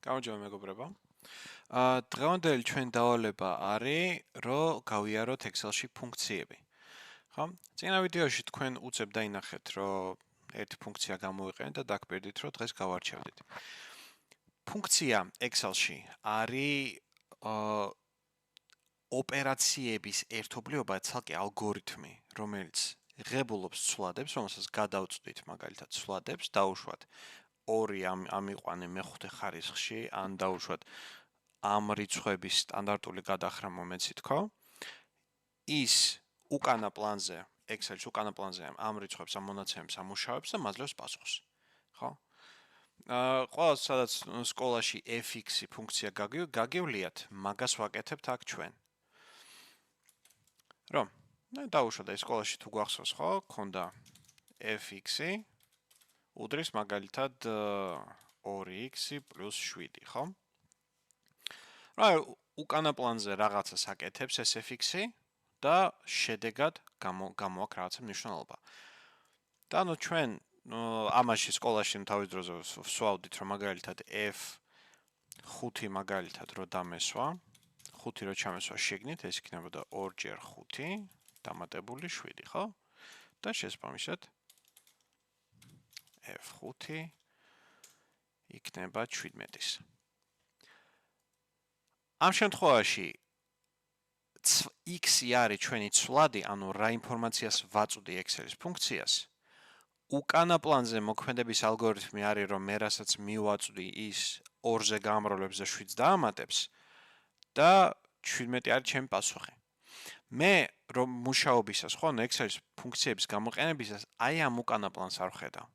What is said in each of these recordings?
გამარჯობა მეგობრებო. დღევანდელი ჩვენ დავალება არის, რომ გავიაროთ Excel-ში ფუნქციები. ხო? წინა ვიდეოში თქვენ უცებ დაინახეთ, რომ ერთი ფუნქცია გამოვიყენეთ და დაგკვირდით, რომ დღეს გავარჩევდით. ფუნქცია Excel-ში არის ოპერაციების ერთობლიობა, ცალკე ალგორითმი, რომელიც ღებულობს ცვლადებს, რომელსაც გადავწვდით მაგალითად ცვლადებს, დაუშვათ 2 ამიყვანე მეხუთე ხარისხში, ან დაუშვათ ამ რიცხვების სტანდარტული გადახრა მომეცით ხო? ის უკანა პლანზე, Excel-ში უკანა პლანზე ამ რიცხვებს ამ მონაცემებს ამუშავებს და მაძლევს პასუხს. ხო? ყველას სადაც სკოლაში fx ფუნქცია გაგივლიათ, მაგას ვაკეთებთ აქ ჩვენ. რომ დაუშვათ ეს სკოლაში თუ გვახსოვს ხო, ქონდა fx უდრის მაგალითად 2x + 7, ხო? რა უკანა პლანზე რაღაცას აკეთებს ეს fx-ი და შედეგად გამოაქვს რაღაცა მნიშვნელობა. და ჩვენ ამაში სკოლაში თავის დროზე ვსვავდით, რომ მაგალითად f5 მაგალითად რო დამესვა, 5 რო ჩამესვა შიგნით, ეს იქნებოდა 2x5 დამატებული 7, ხო? და შესაბამისად f5 იქნება 17-ის. ამ შემთხვევაში x-ი არის ჩვენი ცვლადი, ანუ რა ინფორმაციას ვაწვდი Excel-ის ფუნქციას. უკანა პლანზე მოქმედების ალგორითმი არის, რომ მე რასაც მივაწვდი ის 2-ზე გამრავლებს და 7-ს დაამატებს და 17 არის ჩემი პასუხი. მე რომ მუშაობისას ხო, Excel-ის ფუნქციების გამოყენებისას აი ამ უკანა პლანს არ ვხედავ.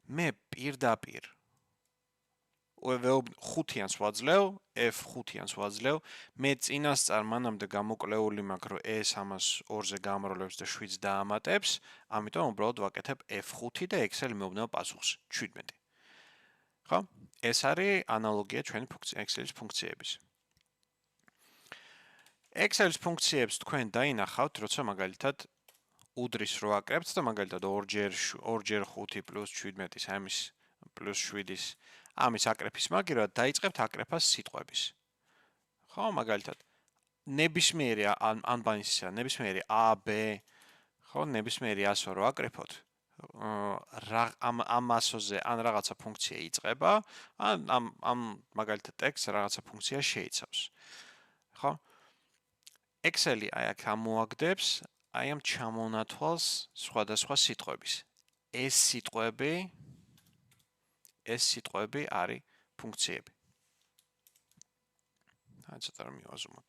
მე პირდაპირ 5-იანს ვაძლევ, f5-იანს ვაძლევ, მე წინასწარ მანამდე გამოკლეული მაქვს, რომ ეს ამას 2-ზე გამრავლებს და 7-ს დაამატებს, ამიტომ უბრალოდ ვაკეთებ f5 და Excel-ი მეუბნება პასუხს 17. ხო? ეს არის ანალოგია ჩვენი Excel-ის ფუნქციების. Excel-ის ფუნქციებს თქვენ დაინახავთ, როცა მაგალითად უდრის რო აკრებთ და მაგალითად 2x5 + 17-ის ამის + 7-ის ამის აკრეფის მაგივრად დაიწყებთ აკრეფას სიტყვების. ხო, მაგალითად ნებისმიერი ანბანისისა, ნებისმიერი A, B, ხო, ნებისმიერი ასო რო აკრეფოთ, ამ ასოზე ან რაღაცა ფუნქცია იწყება, ან ამ მაგალითად ტექსტს რაღაცა ფუნქცია შეიცავს. ხო? Excel-ი აი აქ ამოაგდებს აი ამ ჩამონათვალს სხვადასხვა სიტყვების. ეს სიტყვები არის ფუნქციები. აი ცოტა რომ მივაზუმოთ.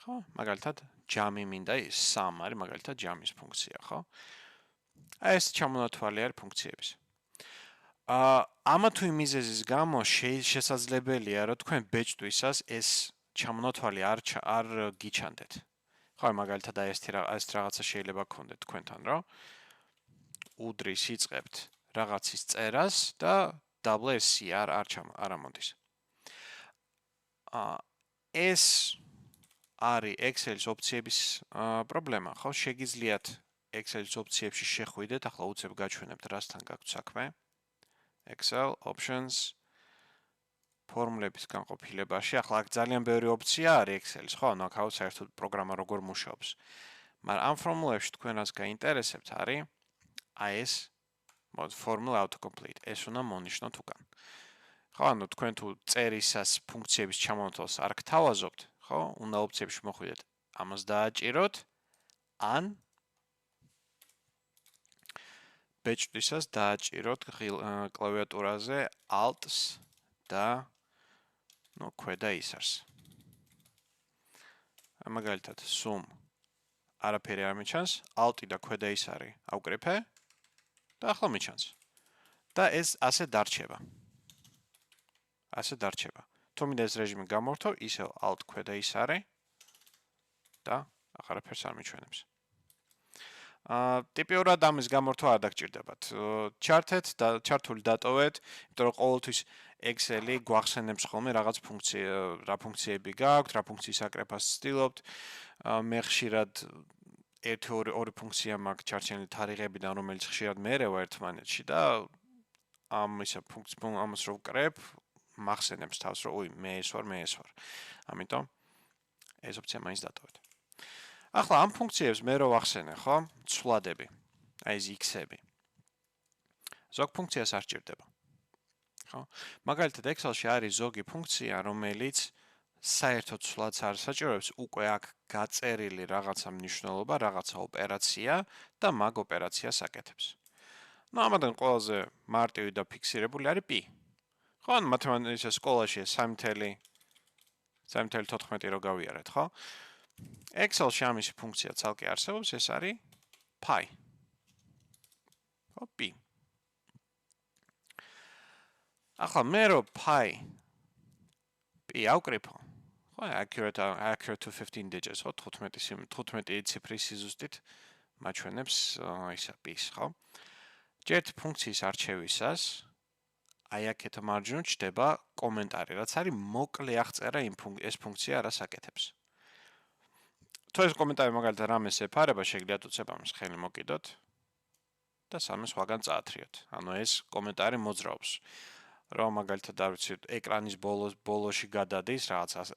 ხო, მაგალითად ჯამი მინდა ის 3 არის მაგალითად ჯამის ფუნქცია, ხო? აი ეს ჩამონათვალი არის ფუნქციების. ამა თუ იმ მიზეზის გამო შესაძლებელია, რომ თქვენ ბეჭდვისას ეს ჩამონათვალი არ გიჩანდეთ. ხო, მაგალითად აი ეს რაღაცა შეიძლება გქონდეთ თქვენთან, რომ უდრის იწყებთ რაღაცის წერას და WC არ ამოდის. ეს არის Excel-ის ოფციების პრობლემა, ხო? შეგიძლიათ Excel-ის ოფციებში შეხვიდეთ, ახლა უცებ გაჩვენებთ რასთან გაქვთ საქმე. Excel options ფორმულების განყოფილებაში, ახლა აქ ძალიან ბევრი ოფცია არის Excel-ის, ხო? ანუ აქ საერთოდ პროგრამა როგორ მუშაობს. მაგრამ ამ ფორმულებში თქვენ რას გაინტერესებთ არის აი ეს formula autocomplete, ეს უნდა მონიშნოთ უკან. ხო, ანუ თქვენ თუ წერისას ფუნქციების ჩამონათვალს არ გთავაზობთ, ხო, უნდა ოფციებში მოხვიდეთ, ამას დააჭიროთ, ან ბეჭდვისას დააჭიროთ კლავიატურაზე Alt-ს და ქვედა ისარს. მაგალითად, sum არაფერი არ მიჩანს, Alt-ი და ქვედა ისარი ავკრიფე და ახლა მიჩანს. და ეს ასე დარჩება. თუ მინდა ეს რეჟიმი გამორთო, ისევ Alt ქვედა ისარი და აღარაფერს არ მიჩვენებს. ტიპიურად ამის გამორთვა არ დაგჭირდებათ. ჩართეთ და ჩართული დატოვეთ, იმიტომ რომ ყოველთვის Excel-ი გვახსენებს ხოლმე რაღაც რა ფუნქციები გაქვთ, რა ფუნქციის აკრეფას ცდილობთ. მე ხშირად 1-2 ფუნქცია მაქვს ჩარჩენილი თარიღებიდან, რომელიც ხშირად მეერევა ერთმანეთში და ისე ფუნქციას ამას რო ვკრებ, მახსენებს თავს, რომ მე ეს ვარ. ამიტომ ეს ოფცია მაინც დატოვეთ. ახლა ამ ფუნქციებს მე რო ვახსენე, ხო? ცვლადები. აი ეს x-ები. ზოგ ფუნქციას არ სჭირდება. ხო? მაგალითად Excel-ში არის ზოგი ფუნქცია, რომელიც საერთოდ ცვლადს არ საჭიროებს, უკვე აქ გაწერილი რაღაცა მნიშვნელობა, რაღაცა ოპერაცია და მაგ ოპერაციას აკეთებს. ამათგან ყველაზე მარტივი და ფიქსირებული არის p. ხო, ან მათემატიკის სკოლაში 3.14 რო გავიარეთ, ხო? Excel-ში ამისი ფუნქცია ცალკე არსებობს, ეს არის pi. ხო, p. ახლა მე რო pi ავკრიფო, ხო, accurate to 15 digits, ხო, 15 ციფრის სიზუსტით მაჩვენებს ისა p-ს, ხო? ჯერ ფუნქციის არჩევისას აი აქეთ მარჯვნივ ჩდება კომენტარი, რაც არის მოკლე აღწერა ეს ფუნქცია რას აკეთებს. თუ ეს კომენტარი მაგალითად რამეს ეფარება, შეგიძლიათ უცებ ამას ხელი მოკიდოთ და სამე სხვაგან წაათრიოთ. ანუ ეს კომენტარი მოძრაობს. რომ მაგალითად არ ვიცი, ეკრანის ბოლოში გადადის, რაღაც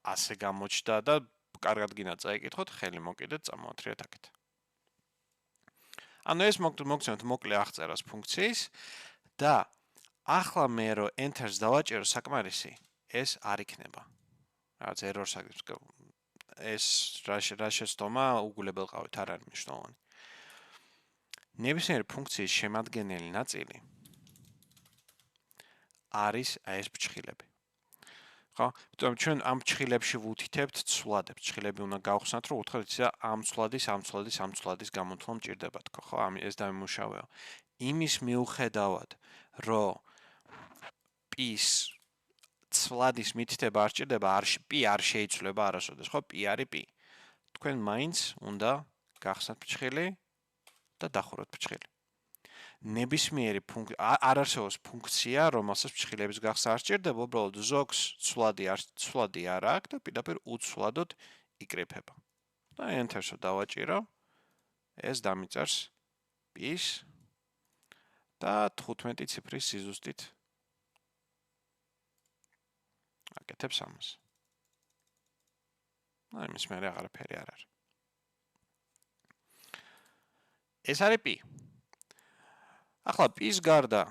ასე გამოჩნდა და კარგად გინდა წაიკითხოთ, ხელი მოკიდეთ, წამოათრიეთ აქეთ. ანუ ეს მოგცემთ მოკლე აღწერას ფუნქციის და ახლა მე რო enter-ს დავაჭერო საკმარისი, ეს არ იქნება. რაღაც error-ს აგებს. ეს რა შეცდომა უგულებელყავით, არ არის მნიშვნელოვანი. ნებისმიერი ფუნქციის შემადგენელი ნაწილი არის აი ეს ფრჩხილები. ხო? ჩვენ ამ ფრჩხილებში ვუთითებთ ცვლადებს. ფრჩხილები უნდა გავხსნათ, რომ უთხრათ ისა ამ ცვლადის გამოთვლა მჭირდება თქო, ხო? ეს დამიმუშავეო. იმის მიუხედავად, რომ p-ს ცვლადის მითითება არ სჭირდება, p არ შეიცვლება არასოდეს, ხო? p არის p. თქვენ მაინც უნდა გახსნათ ფრჩხილი და დახუროთ ფრჩხილი. ნებისმიერი არ არსებობს ფუნქცია, რომელსაც ფრჩხილების გახსნა არ სჭირდება, უბრალოდ ზოგს ცვლადი არ აქვს და პირდაპირ უცვლადოდ იკრიფება. და enter-ს დავაჭირო, ეს დამიწერს p-ს და 15 ციფრის სიზუსტით აკეთებს ამას. იმის მერე აღარაფერი არ არის. ეს არის p. ახლა p-ს გარდა,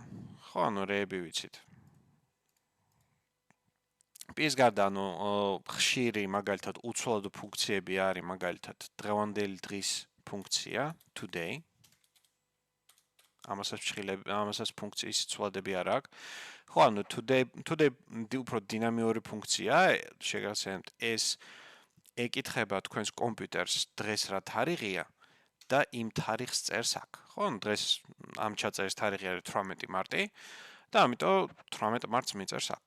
ხო, ანუ რეები ვიცით. p-ს გარდა, ანუ ხშირი, მაგალითად, უცვლადო ფუნქციები არის, მაგალითად, დღევანდელი დღის ფუნქცია, today. ამასაც ფუნქციის ცვლადები არ აქვს. ხო, ანუ today უფრო დინამიური ფუნქცია, შეგახსენებთ, ეს ეკითხება თქვენს კომპიუტერს დღეს რა თარიღია და იმ თარიღს წერს აქ. ხო, დღეს ამ ჩაწერის თარიღი არის 18 მარტი და ამიტომ 18 მარტს მიწერს აქ.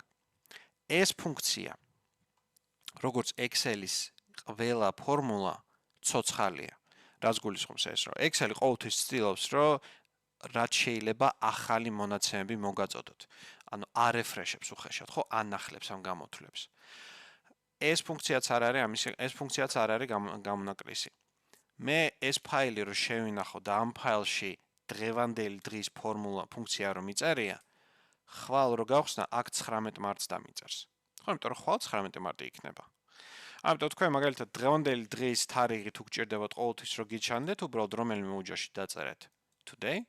ეს ფუნქცია, როგორც Excel-ის ყველა ფორმულა ცოცხალია. რაც გულისხმობს ეს, რომ Excel-ი ყოველთვის ცდილობს, რომ რაც შეიძლება ახალი მონაცემები მოგაწოდოთ. ანუ არ რეფრეშებს უხეშად, ხო, ანახლებს ამ გამოთვლებს. ეს ფუნქციაც არ არის გამონაკრისი. მე ეს ფაილი რო შევინახო და ამ ფაილში დღევანდელი დღის ფუნქცია რო მიწერია, ხვალ რო გავხსნა, აქ 19 მარტს დამიწერს. ხო, იმიტომ რომ ხვალ 19 მარტი იქნება. ამიტომ თქვენ მაგალითად დღევანდელი დღის თარიღი თუ გჭირდებათ ყოველთვის რო გიჩვენდეთ, უბრალოდ რომელიმე უჯრაში დაწერეთ today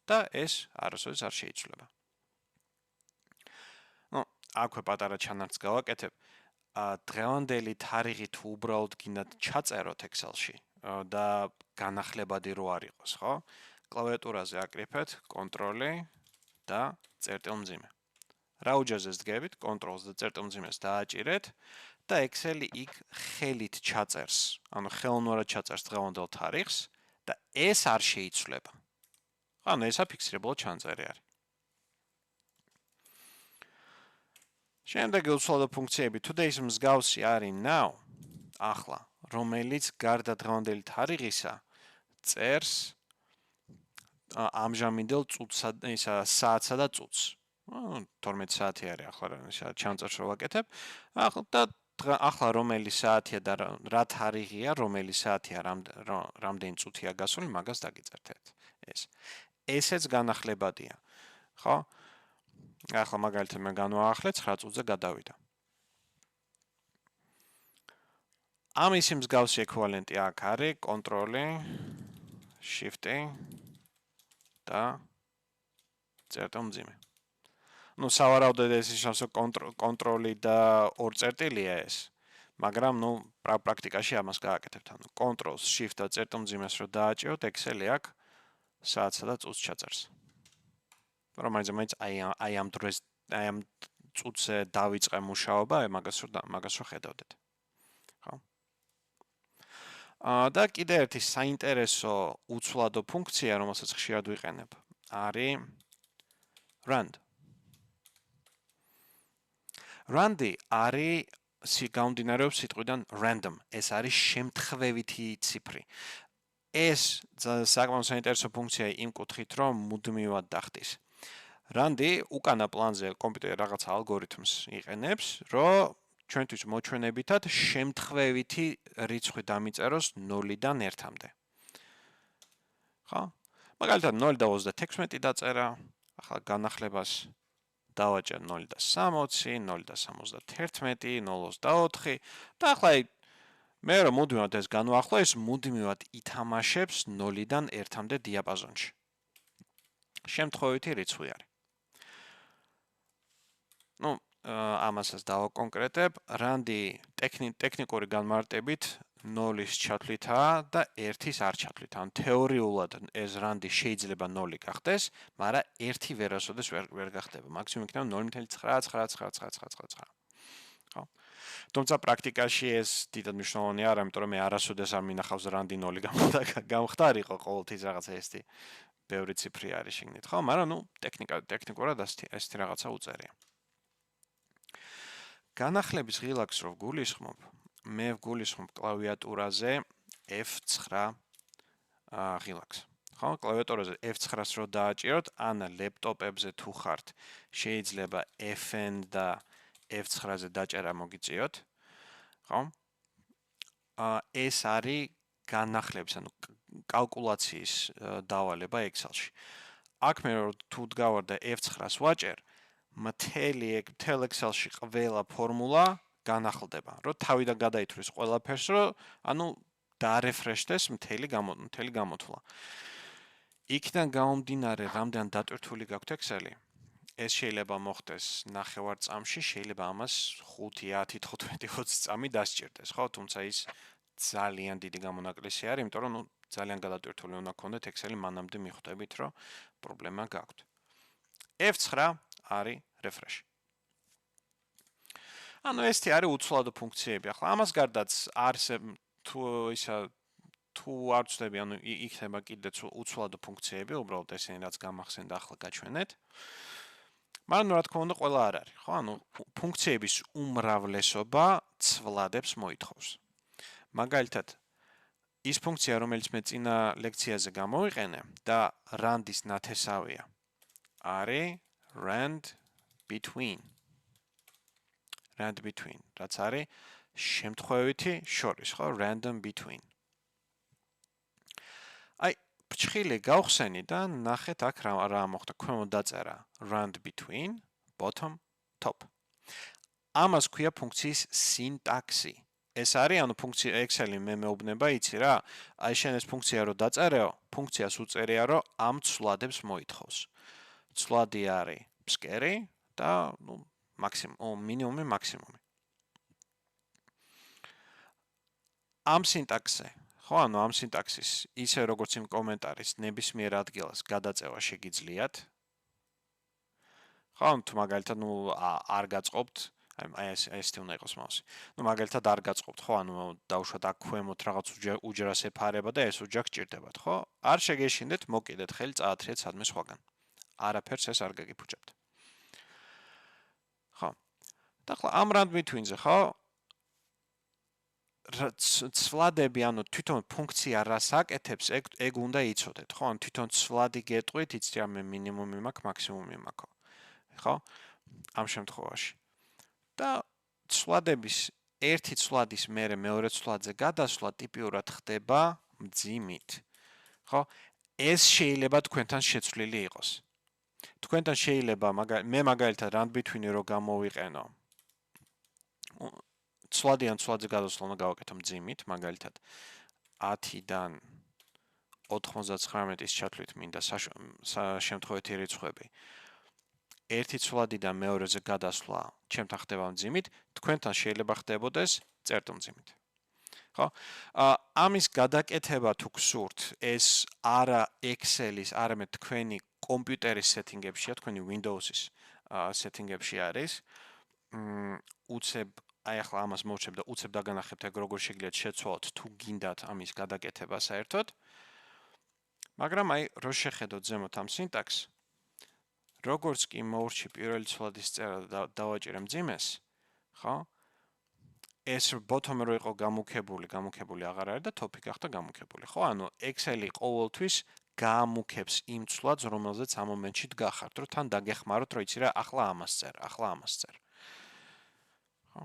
და ეს არასოდეს არ შეიცვლება. აქვე პატარა ჩანართს გავაკეთებ. დღევანდელი თარიღი თუ უბრალოდ გინდათ ჩაწეროთ Excel-ში და განახლებადი რო არ იყოს, ხო? კლავიატურაზე აკრიფეთ Ctrl და წერტილმძიმე. რა უჯრაზე დგებით, Ctrl-ს და წერტილმძიმეს დააჭირეთ და Excel-ი იქ ხელით ჩაწერს, ანუ ხელოვნურად ჩაწერს დღევანდელ თარიღს და ეს არ შეიცვლება. ანუ ეს აფიქსირებულ ჩანწერი არის. შემდეგი უცვლადო ფუნქციები today-ს მსგავსი არის now, ახლა, რომელიც გარდა დღევანდელი თარიღისა წერს ამჟამინდელ საათსა და წუთს. 12 საათი არის ახლა ჩანწერს რო ვაკეთებ. ახლა რომელი საათია და რა თარიღია, რომელი საათია, რამდენი წუთია გასული, მაგას დაგიწერთ ეს. ესეც განახლებადია. ხო? ახლა მაგალითად მე განვაახლე 9 წუთზე გადავიდა. ამის მსგავსი ექვივალენტი აქ არის კონტროლი, შიფტი და წერტილ მძიმე. Ну, სავარაუდოდ ეს ნიშნავს, რომ კონტროლი და ორ წერტილია ეს. მაგრამ, ну, პრაქტიკაში ამას გააკეთებთ. ანუ კონტროლს, shift და წერტილ მძიმეს რო დააჭიროთ, Excel-ი აქ საათსა და წუთს ჩაწერს. რომელიც აი ამ წუთზე დავიწყე მუშაობა, მაგას რო ხედავდეთ. ხო? და კიდე ერთი საინტერესო უცვლადო ფუნქცია, რომელსაც ხშირად ვიყენებ, არის rand. Rand-ი არის გამომდინარეობს სიტყვიდან random. ეს არის შემთხვევითი ციფრი. ეს საკმაოდ საინტერესო ფუნქცია იმ კუთხით, რომ მუდმივად დახტის. Rand-ი უკანა პლანზე კომპიუტერი რაღაცა ალგორითმს იყენებს, რომ ჩვენთვის მოჩვენებითად შემთხვევითი რიცხვი დამიწეროს 0-დან 1-მდე. ხო? მაგალითად 0.36 დაწერა, ახლა განახლებას დავაჭერ 0.60, 0.71, 0.24 და ახლა მე რომ მუდმივად ეს განვაახლო, ეს მუდმივად ითამაშებს 0-დან 1-მდე დიაპაზონში. შემთხვევითი რიცხვი არის. Ну, ამასაც დავაკონკრეტებ, Rand-ი ტექნიკური განმარტებით 0-ის ჩათვლითაა და 1-ის არ ჩათვლით. ან თეორიულად ეს Rand-ი შეიძლება 0 გახდეს, მაგრამ 1 ვერასოდეს ვერ გახდება. მაქსიმუმ იქნება 0.999999. ხო? თუმცა პრაქტიკაში ეს დიდად მნიშვნელოვანი არა, იმიტომ რომ მე არასოდეს არ მინახავს Rand-ი 0 გამხდარიყო ყოველთვის რაღაცა ესეთი ბევრი ციფრი არის შეგნით, ხო? მაგრამ ნუ ტექნიკურად ესეთი რაღაცა უწერია. განახლების ღილაკს რო ვგულისხმობ, მე ვგულისხმობ კლავიატურაზე F9 ღილაკს. ხო, კლავიატურაზე F9-ს რო დააჭიროთ, ან ლეპტოპებზე თუ ხართ, შეიძლება Fn და F9-ზე დაჭერა მოგიწიოთ. ხო? ეს არის განახლების, ანუ კალკულაციის დავალება Excel-ში. აქ მე თუ დგავარ და F9-ს ვაჭერ, მთელ Excel-ში ყველა ფორმულა განახლდება, რომ თავიდან გადაითვლის ყველაფერს, რომ ანუ დაარეფრეშდეს მთელი გამოთვლა. იქიდან გამომდინარე, რამდენ დატვირთული გაქვთ Excel-ი, ეს შეიძლება მოხდეს ნახევარ წამში, შეიძლება ამას 5, 10, 15, 20 წამი დასჭირდეს, ხო? თუმცა ის ძალიან დიდი გამონაკლისი არის, იმიტომ რომ ძალიან გადატვირთული უნდა გქონდეთ Excel-ი, მანამდე მიხვდებით, რომ პრობლემა გაქვთ. F9 არის refresh. ანუ ესეთი არის უცვლადო ფუნქციები. ახლა ამას გარდაც არსებობს თუ არ ვწდები, ანუ იქნება კიდეც უცვლადო ფუნქციები, უბრალოდ ესენი რაც გამახსენდა ახლა გაჩვენეთ. მაგრამ რა თქმა უნდა, ყველა არ არის, ხო? ანუ ფუნქციების უმრავლესობა ცვლადებს მოითხოვს. მაგალითად, ის ფუნქცია, რომელიც მე წინა ლექციაზე გამოვიყენე და Rand-ის ნათესავია, არის rand between. Rand between, რაც არის შემთხვევითი შორის, ხო? Random between. აი, ფრჩხილი გავხსენი და ნახეთ აქ რა მოხდა. ქვემოთ დაწერა rand between, bottom, top. ამას ქვია ფუნქციის სინტაქსი. ეს არის, ანუ ფუნქცია Excel-ი მე მეუბნება, იცი რა, აი შენ ეს ფუნქცია რო დაწერეო, ფუნქციას უწერია, რომ ამ ცვლადებს მოითხოვს. ცვლადი არის ფსკერი და მინიმუმი მაქსიმუმი. ამ სინტაქსზე, ხო, ანუ ამ სინტაქსის ისე როგორც იმ კომენტარის ნებისმიერ ადგილას გადაწევა შეგიძლიათ. ხო, თუ მაგალითად არ გაწყობთ, აი ესეთი უნდა იყოს მაუსი. მაგალითად არ გაწყობთ, ხო, ანუ დავუშვათ აქ ქვემოთ რაღაც უჯრას ეფარება და ეს უჯრა გჭირდებათ, ხო? არ შეგეშინდეთ, მოკიდეთ ხელი, წაათრიეთ სადმე სხვაგან. არაფერს ეს არ გაგიფუჭებთ. ხო. და ახლა ამ rand between-ზე, ხო? ცვლადები, ანუ თვითონ ფუნქცია რას აკეთებს, ეგ უნდა იცოდეთ, ხო? ანუ თვითონ ცვლადი გეტყვით, იცით რა მე მინიმუმი მაქვს, მაქსიმუმი მაქვს. ხო? ამ შემთხვევაში. და ცვლადების ერთი ცვლადის მერე მეორე ცვლადზე გადასვლა ტიპიურად ხდება მძიმით. ხო? ეს შეიძლება თქვენთან შეცვლილი იყოს. თქვენთან შეიძლება მე მაგალითად rand between-ი რო გამოვიყენო. ცვლადიან ცვლადზე გადასვლა უნდა გავაკეთო მძიმით, მაგალითად 10-დან 99-ის ჩათვლით მინდა შემთხვევითი რიცხვები. ერთი ცვლადიდან მეორეზე გადასვლა ჩემთან ხდება მძიმით, თქვენთან შეიძლება ხდებოდეს წერტილმძიმით. ხო? ამის გადაკეთება თუ გსურთ, ეს არა Excel-ის, არამედ თქვენი კომპიუტერის სეტინგებშია, თქვენი Windows-ის სეტინგებში არის. უცებ აი ახლა ამას მოვჩებ და უცებ დაგანახებთ ეგ როგორ შეგიძლიათ შეცვალოთ თუ გინდათ ამის გადაკეთება საერთოდ. მაგრამ აი რო შეხედოთ ზემოთ ამ სინტაქსს, როგორც კი მოვურჩი პირველი ცვლადის წერა და დავაჭირე მძიმეს, ხო? ეს bottom-ი რო იყო გამუქებული აღარ არის და top-ი გახდა გამუქებული, ხო? ანუ Excel-ი ყოველთვის გაამუქებს იმ ცვლადს, რომელზეც ამ მომენტში დგახართ, რომ თან დაგეხმაროთ, რომ იცი რა, ახლა ამას წერ. ხო?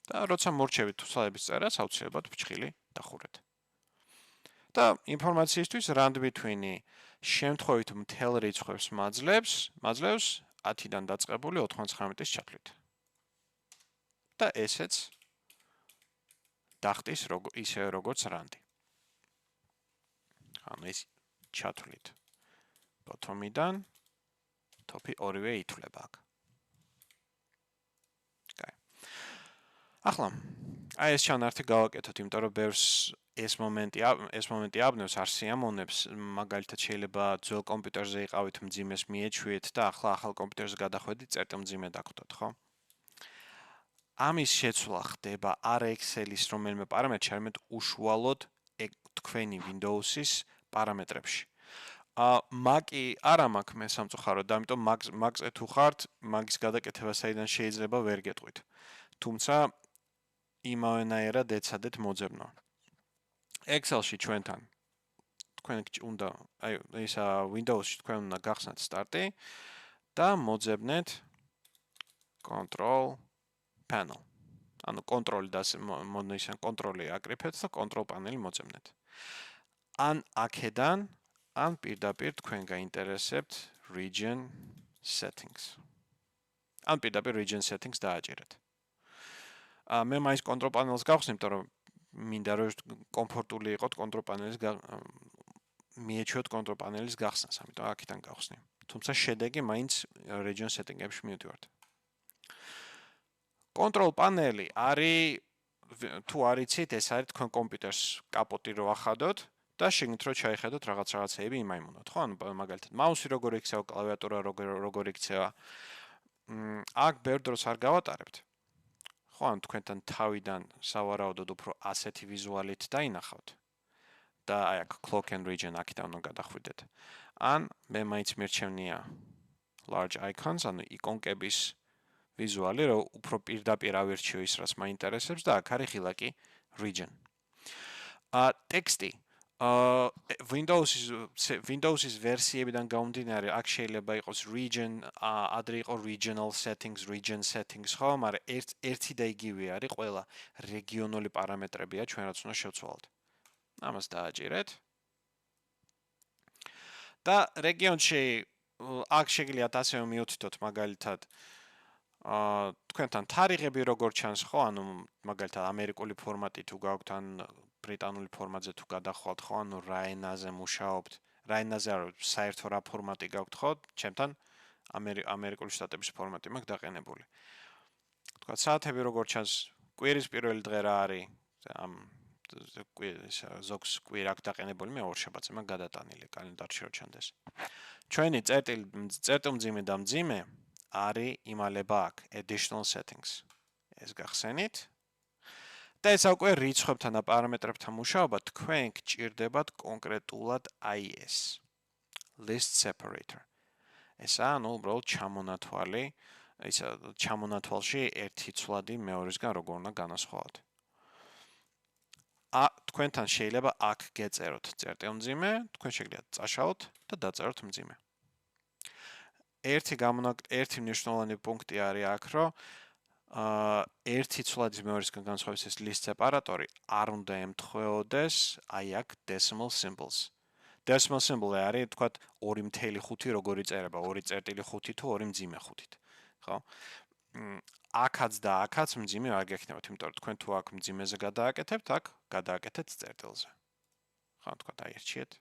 და როცა მორჩებით ცვლადების წერას, აუცილებლად ფრჩხილი დახურეთ. და ინფორმაციისთვის rand between-ი შემთხვევით მთელ რიცხვებს მაძლევს 10-დან დაწყებული 99-ის ჩათვლით. და ესეც დახტის ისევე როგორც rand-ი. ანუ ეს ჩათვლით bottom-იდან top-ი ორივე ითვლება აქ. კაი. ახლა აი ეს ჩანართი გავაკეთოთ, იმიტომ რომ ბევრს ეს მომენტი აბნევს, არ სიამოვნებს, მაგალითად შეიძლება ძველ კომპიუტერზე იყავით, მძიმეს მიეჩვიეთ და ახლა ახალ კომპიუტერზე გადახვედით, წერტილმძიმე დაგვდოთ, ხო? ამის შეცვლა ხდება არა Excel-ის რომელიმე პარამეტრში, არამედ უშუალოდ თქვენი Windows-ის პარამეტრებში. მაკი არა მაქვს მე სამწუხაროდ, ამიტომ მაგზე თუ ხართ, მაგის გადაკეთება საიდან შეიძლება ვერ გეტყვით. თუმცა იმავენაირად ეცადეთ მოძებნო. Excel-ში ჩვენთან თქვენ უნდა აი ისა Windows-ში თქვენ უნდა გახსნათ სტარტი და მოძებნეთ control panel. ანუ კონტროლი და ისე კონტროლი აკრიფეთ და control panel-ი მოძებნეთ. ან აქედან ან პირდაპირ თქვენ გაინტერესებთ region settings. ან პირდაპირ region settings დააჭირეთ. მე მაინც control panel-ს გავხსნი, იმიტომ რომ მინდა რომ კომფორტული იყოთ control panel-ის მიეჩვიოთ control panel-ის გახსნას, ამიტომ აქედან გავხსნი. თუმცა შედეგი მაინც region setting-ებში მივდივართ. control panel-ი არის თუ არიცით, ეს არის თქვენ კომპიუტერს კაპოტი რო ახადოთ და შეგნით რომ ჩაიხედოთ რაღაცეები იმაიმუნოთ, ხო? ანუ მაგალითად მაუსი როგორ იქცევა, კლავიატურა როგორ იქცევა. აქ ბევრ დროს არ გავატარებთ. ხო, ან თქვენთან თავიდან სავარაუდოდ უფრო ასეთი ვიზუალით დაინახავთ. და აი აქ clock and region აქედან უნდა გადახვიდეთ. ან მე მაინც მირჩევნია large icons, ანუ იკონკების ვიზუალი, რომ უფრო პირდაპირ ავირჩიო ის, რაც მაინტერესებს და აქ არის ღილაკი region. ტექსტი Windows-ის ვერსიებიდან გამომდინარე, აქ შეიძლება იყოს region, ადრე იყო regional settings, region settings, ხო, მაგრამ ერთი და იგივე არის, ყველა რეგიონული პარამეტრებია, ჩვენ რაც უნდა შევცვალოთ. ამას დააჭირეთ. და რეგიონში აქ შეგიძლიათ ასევე მიუთითოთ მაგალითად თქვენთან თარიღები როგორ ჩანს, ხო, ანუ მაგალითად ამერიკული ფორმატი თუ გაქვთ ან ბრიტანული ფორმატზე თუ გადახვალთ, ხო, ანუ რა ენაზე მუშაობთ, რა ენაზე არ საერთო რა ფორმატი გაქვთ, ხო, ჩემთან ამერიკული შტატების ფორმატი მაქვს დაყენებული. თქვა საათები როგორ ჩანს, კვირის პირველი დღე რა არის, ამ ზოგს კვირა აქვს დაყენებული, მე ორშაბათზე მაქვს გადატანილი კალენდარში რო ჩანდეს. ჩვენი წერტილმძიმე და მძიმე არის იმალება აქ additional settings. ეს გახსენით. და ეს უკვე რიცხვებთან და პარამეტრებთან მუშაობა თქვენ გჭირდებათ კონკრეტულად აი ეს list separator. ესა ანუ უბრალოდ ჩამონათვალი, ისა ჩამონათვალში ერთი ცვლადი მეორისგან როგორ უნდა განასხვავოთ. თქვენთან შეიძლება აქ გეწეროთ წერტილმძიმე, თქვენ შეგიძლიათ წაშალოთ და დაწეროთ მძიმე. ერთი მნიშვნელოვანი პუნქტი არის აქ, რომ ერთი ცვლადის მეორისგან განსხვავების ეს list separator-ი არ უნდა ემთხვეოდეს აი აქ decimal symbols. decimal symbol არის თქვათ 2.5 როგორი წერება 2.5 თუ 2.5-ით. ხო? აქაც და აქაც მძიმე არ გექნებათ, იმიტომ რომ თქვენ თუ აქ მძიმეზე გადააკეთებთ, აქ გადააკეთეთ წერტილზე. ხო, თქვათ აირჩიეთ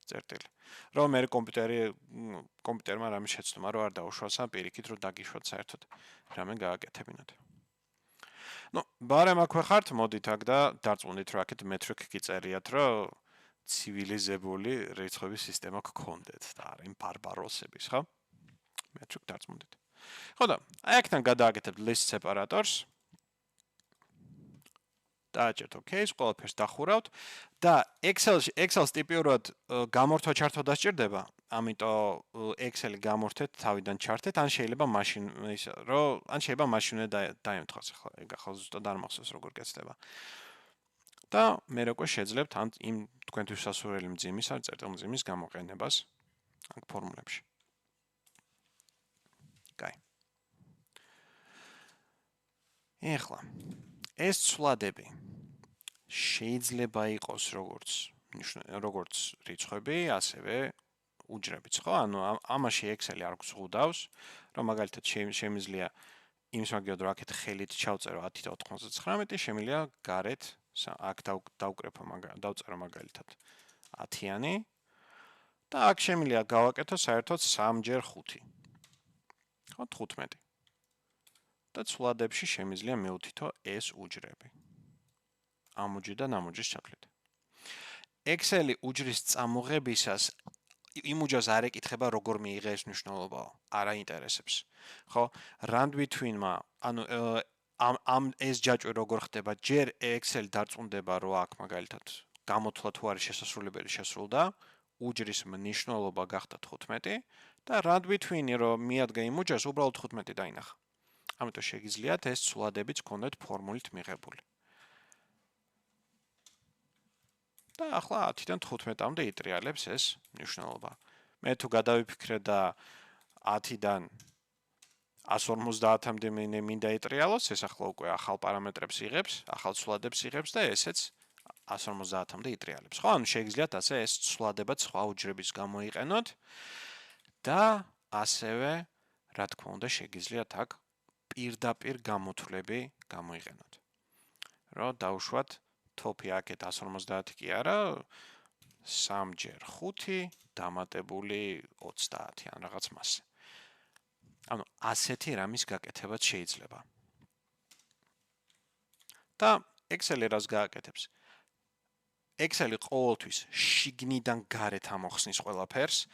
წერტილი. რომ მე კომპიუტერმა რამე შეცდომა, რომ არ დაუშვას ან პირიქით რომ დაგიშვათ საერთოდ რამე გააკეთებინოთ. ბარემ აქვე ხართ, მოდით აქ და დარწმუნდით, რომ აქეთ მეტრიკ გიწერიათ, რომ ცივილიზებული რიცხვების სისტემა გქონდეთ და არა იმ ბარბაროსების, ხო? მეტრიკ დარწმუნდით. ხო და აი აქთან გადააკეთებთ list separators. დააჭერთ OK-ს, ყველაფერს დახურავთ და Excel-ს ტიპიურად გამორთვა ჩართვა დასჭირდება, ამიტომ Excel-ი გამორთეთ, თავიდან ჩართეთ, ან შეიძლება მაშინვე დაემთხოს, ახლა ეგ ახლა ზუსტად არ მახსოვს როგორ გეცდება. და მე უკვე შეძლებთ ან იმ თქვენთვის სასურველი მძიმის ან წერტილმძიმის გამოყენებას აქ ფორმულებში. კაი. ეხლა ეს ცვლადები შეიძლება იყოს როგორც რიცხვები, ასევე უჯრებიც, ხო? ანუ ამაში Excel-ი არ გვზღუდავს, რომ მაგალითად შემიძლია იმის მაგიოდ რომ აქეთ ხელით ჩავწერო 10.99, შემიძლია გარეთ აქ დავწერო მაგალითად 10-იანი და აქ შემიძლია გავაკეთო საერთოდ 3x5. ხო, 15. და ცვლადებში შემიძლია მივთითო ეს უჯრები. ამოჯი და ნამოჯის ჩათვლით. Excel-ი უჯრის წამოღებისას იმ უჯრას არ ეკითხება როგორ მიიღე ეს მნიშვნელობა, არ აინტერესებს. ხო, rand between-მა, ანუ ამ ეს ჯაჭვი როგორ ხდება, ჯერ Excel დარწმუნდება, რომ აქ მაგალითად გამოთვლა თუ არის შესასრულებელი შესრულდა, უჯრის მნიშვნელობა გახდა 15 და rand between-ი რომ მიადგა იმ უჯრას უბრალოდ 15 დაინახა. ამიტომ შეგიძლიათ ეს ცვლადებიც გქონდეთ ფორმულით მიღებული. და ახლა 10-დან 15-მდე იტრიალებს ეს მნიშვნელობა. მე თუ გადავიფიქრე და 10-დან 150-მდე მინდა იტრიალოს, ეს ახლა უკვე ახალ პარამეტრებს იღებს, ახალ ცვლადებს იღებს და ესეც 150-მდე იტრიალებს. ხო, ანუ შეგიძლიათ ასე ეს ცვლადება სხვა უჯრების გამოიყენოთ და ასევე, რა თქმა უნდა, შეგიძლიათ აქ პირდაპირ გამოთვლები გამოიყენოთ. რომ დავუშვათ თოფი აქეთ 150 კი არა, 3x5 დამატებული 30 ან რაღაც მასე. ანუ ასეთი რამის გაკეთებაც შეიძლება. და Excel-ი რას გააკეთებს? Excel-ი ყოველთვის შიგნიდან გარეთ ამოხსნის ყველაფერს.